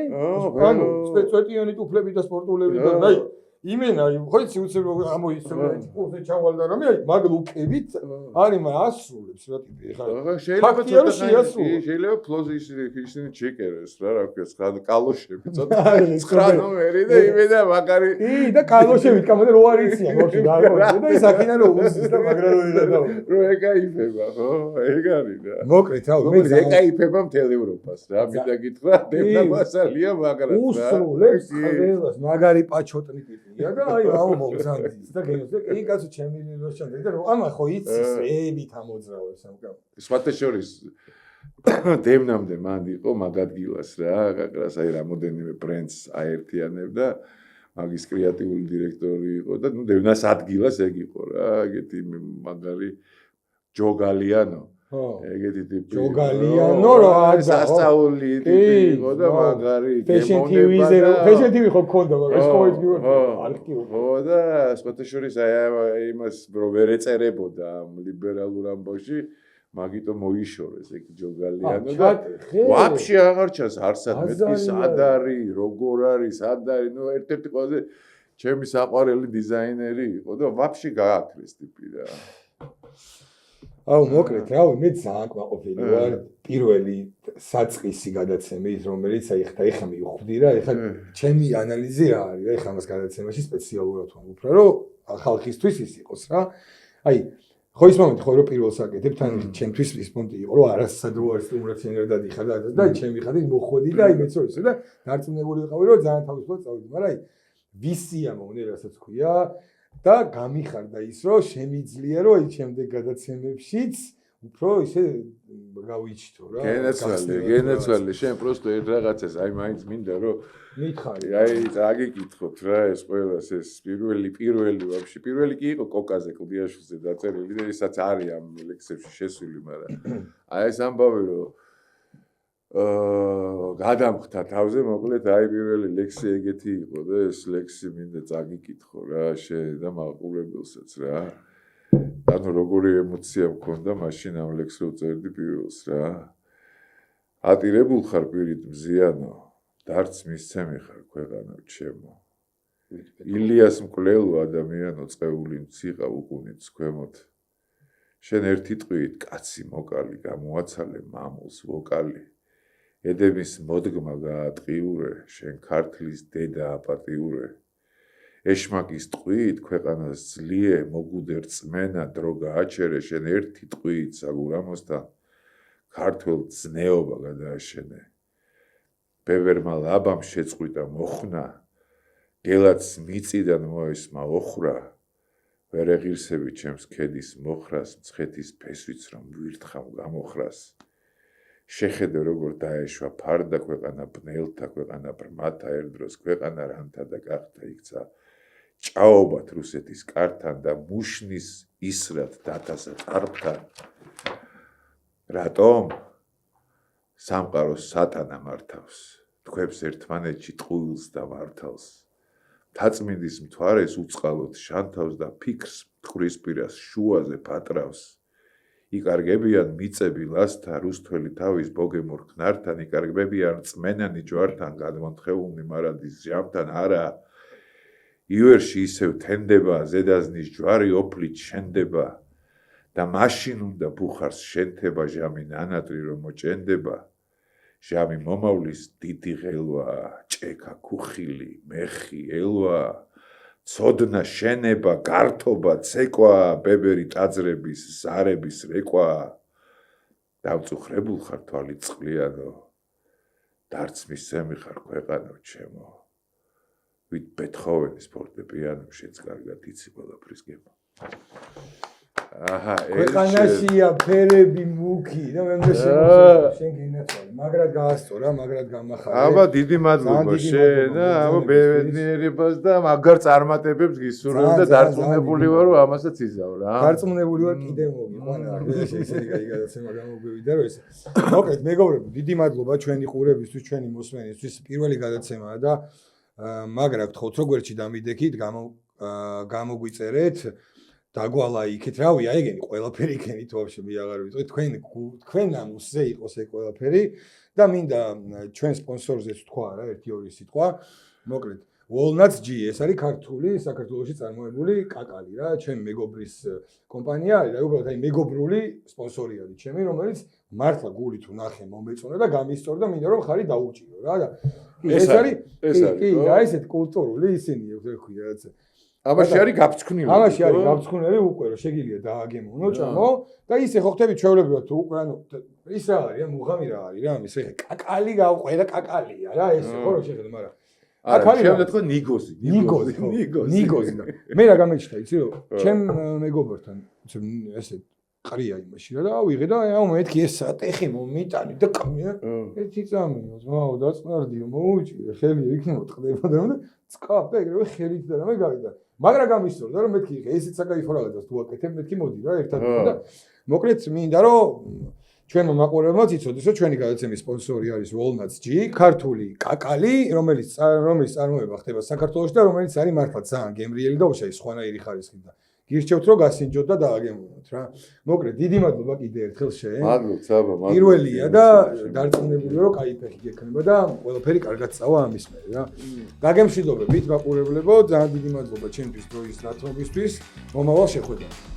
ანუ სპეციალიანი ტუფლები და სპორტულები და აი იმენა ხო იცი უცებ ამოიცემ ფუზე ჩავალდა რომ აი მაგ ლუკებით არის მაგ ასრულებს რა ტიპი ხა შეიძლება ფლოზი ისინი ჩეკერეს რა ქვია კალოშები ცოტა 9 ნომერი და იმენა მაგარი ი და კალოშები კამოდა რო არიცია ხოში გარკვეულ და ის აქინა რო უზის და მაგრად რო ეკაიფება ხო ეგ არის რა მოკლედ რა მე ეკაიფება მთელ ევროპას რა მინდა გითხრა დემნა მასალია მაგრად რა უსრულებს ყველას მაგარი პაჩოტნი ტიპი და აი აუ მოგზანდის და გენოზე კი კაცო ჩემი ლოშანდა და ამა ხო იცის ებით ამოძრავებს ამ კამ სხვათა შორის დემნამდე მანდ იყო მაგ ადგილას რა გაკრას აი რამოდენიმე ბრენდს აერთიანებდა მაგის კრეატიული დირექტორი იყო და ნუ დემნას ადგილას ეგ იყო რა ეგეთი მაგარი ჯოგალიანო ეგეთი ტიპი ჯოგალიანო რა სასწაული ტიპი იყო და მაგარი გემონებადა ფეშენ ტივი ხო გქონდა მაგრამ ეს ხო იგი ხო და სხვათა შორის აი იმას რო ვერ ეწერებოდა ამ ლიბერალურ ამბავში მაგიტო მოიშორეს ეგ ჯოგალიანო და ვაფშე აღარ ჩანს არსად მეთქი სად არის როგორ არის სად არის ნუ ერთ-ერთი ყველაზე ჩემი საყვარელი დიზაინერი იყო და ვაფშე გააქრეს ტიპი რა აუ მოკლედ რავი მე ძალიან კმაყოფილი ვარ პირველი საწყისი გადაცემით რომელიც აი ხა მივხვდი რა ეხლა ჩემი ანალიზი რა არის რა ეხლა ამას გადაცემაში სპეციალურად ვამბობ რომ ხალხისთვის ის იყოს რა აი ხო ის მომენტი ხო რომ პირველს აკეთებ თან ჩემთვის ის მომენტი იყო რომ არასადრო არ სტიმულაციონერად იხარ და ჩემი ხადით მოხვედი და აი მეც რო ისე და დარწმუნებული ვიყავი რომ ძალიან თავისუფლად წავიდი მაგრამ აი ვისია მომნე რასაც ქვია და გამიხარდა ის რომ შემიძლია რომ აი შემდეგ გადაცემებშიც უფრო ისე გავიჩთო რა გენაცვალე შენ პროსტო ერთ რაღაცას აი მაინც მინდა რომ მითხარი აი დაგიკითხოთ რა ეს ყველას ეს პირველი ვაფშე პირველი კი იყო კოკაზე კლდიაშვილზე დაწერილი და ისაც არის ამ ლექსებში შესული მაგრამ აი ეს ამბავი რომ გადამხთა თავზე მოკლედ აი პირველი ლექსი ეგეთი იყო და ეს ლექსი მინდა წაგიკითხო რა შენ და მაყურებელსაც რა ანუ როგორი ემოცია მქონდა მაშინ ამ ლექსს რო წერდი პირველს რა ატირებულ ხარ პირით მზიანო დარც მისცემი ხარ ქვეყანო ჩემო ილიას მკვლელო ადამიანო წეული მციყა უკუნიც ქვემოთ შენ ერთი ტყვით კაცი მოკალი გამოაცალე მამულს ვოკალი ედემის მოდგმა გაატყიურე შენ ქართლის დედა აპატიურე ეშმაკის ტყვით ქვეყანას ძლიე მოგუდე რწმენა დრო გააჩერე შენ ერთი ტყვით საგურამოსთან ქართულ ძნეობა გადააშენე ბევერმა ლაბამ შეწყვიტა მოხნა გელაც მიწიდან მოესმა ოხრა ვერ ეღირსები ჩემს ქედის მოხრას მცხეთის ფესვიც რომ ვირთხავ გამოხრას შეხედე როგორ დაეშვა ფარდა ქვეყანა ბნელთა ქვეყანა ბრმათა ერთდროს ქვეყანა რანთა და გახდა იქცა ჭაობათ რუსეთის კართან და მუშნის ისრად დათასა წარფთან რატომ სამყაროს სატანა მართავს თქვებს ერთმანეთში ტყუილს და მართავს თაწმინდის მთვარეს უწყალოდ შანთავს და ფიქრს მტკვრისპირას შუაზე პატრავს იკარგებიან მიწები ლასთა რუსთველი თავის ბოგემურ ხნართან იკარგებიან წმენანი ჯვართან გადმონთხეულნი მარადის ჟამთან არა ივერში ისევ თენდება ზედაზნის ჯვარი ოფლით შენდება და მაშინ უნდა ბუხარს შენთება ჟამი ნანატრი რომ მოჭენდება ჟამი მომავლის დიდი ღელვა ჭექა ქუხილი მეხი ელვა ცოდნა შენება გართობა ცეკვა ბებერი ტაძრების ზარების რეკვა დავწუხრებულ ხარ თვალი წყლიანო დარც მისცემი ხარ ქვეყანო ჩემო ვით ბეთჰოვენის ფორტეპიანოშიც კარგად იცი ყველაფრის გემო აჰა ქვეყანაშია ფერები მუქი და მე მგონი შენ გინაცვალე მაგრად გაასწორა მაგრად გამახარე აბა დიდი მადლობა შენ აბა ბედნიერებას და მაგარ წარმატებებს გისურვებ და დარწმუნებული ვარ რომ ამასაც იზავ რა დარწმუნებული ვარ კიდე მოგიყვანა ესე იგი გადაცემა გამოგვივიდა რომ ეს მოკლედ მეგობრებო დიდი მადლობა ჩვენი ყურებისთვის ჩვენი მოსმენისთვის პირველი გადაცემაა და მაგრა გთხოვთ როგერჩი დამიდექით გამოგვიწერეთ დაგვალა იქით რავი აიგენი ყველაფერი იქენით ვაფშე მე აღარ ვიტყვი თქვენ ამუსზე იყოს ეს ყველაფერი და მინდა ჩვენ სპონსორზეც თქვა რა 1-2 სიტყვა მოკლედ Walnuts G ეს არის ქართული საქართველოში წარმოებული კაკალი რა ჩემი მეგობრის კომპანია არის და უბრალოდ აი მეგობრული სპონსორი არის ჩემი რომელიც მართლა გულით ვნახე მომეწონა და გამისწორდა მინდა რომ ხარი დაუჭირო რა და ეს არის კი და ესეთ კულტურული ისინი ეგრე ქვია რაცა ამაში არის გაფრთხნილი. ამაში არის გაფრთხნილი უკვე რომ შეგიძლია დააგემოვნო ჭამო და ისე ხო ხტები ჩვეულებრივად თუ უკვე ანუ ის რა არის მუღამი რა არის რა ეს კაკალი ყველა კაკალია რა ეს ხო რომ შეხედე მაგრამ აქ არის შეიძლება თქვა ნიგოზი და მე რა გამეჩნდა იცი რომ ჩემ მეგობრთან ესე ყრია იმაში რა და ავიღე და აუ მეთქი ეს სატეხი მომიტანი და კამია ერთი წამიოს მაო დაწნარდიო მოუჭირე ხელი იქნება ტყდება და წკაფ და ეგრევე ხელით და რამე გავიდა მაგრამ გამისწორდა რომ მეთქი ესეც საკაიფო რაღაცას თუ აკეთებ მეთქი მოდი რა ერთად და მოკლედ მინდა რომ ჩვენმა მაყურებელმა იცოდეს რომ ჩვენი გადაცემის სპონსორი არის Walnuts G ქართული კაკალი რომელიც წარმოება ხდება საქართველოში და რომელიც არის მართლა ძალიან გემრიელი და უშაი სხვანაირი ხარისხით და გირჩევთ რომ გასინჯოთ და დააგემოვნოთ რა მოკლედ დიდი მადლობა კიდე ერთხელ შენ მადლობთ საბა მადლობა პირველია და დარწმუნებული რომ კაი ფეხი გექნება და ყველაფერი კარგად წავა ამის მერე რა დაგემშვიდობებით მაყურებლებო ძალიან დიდი მადლობა ჩემთვის დროის ნათრობისთვის მომავალ შეხვედრამდე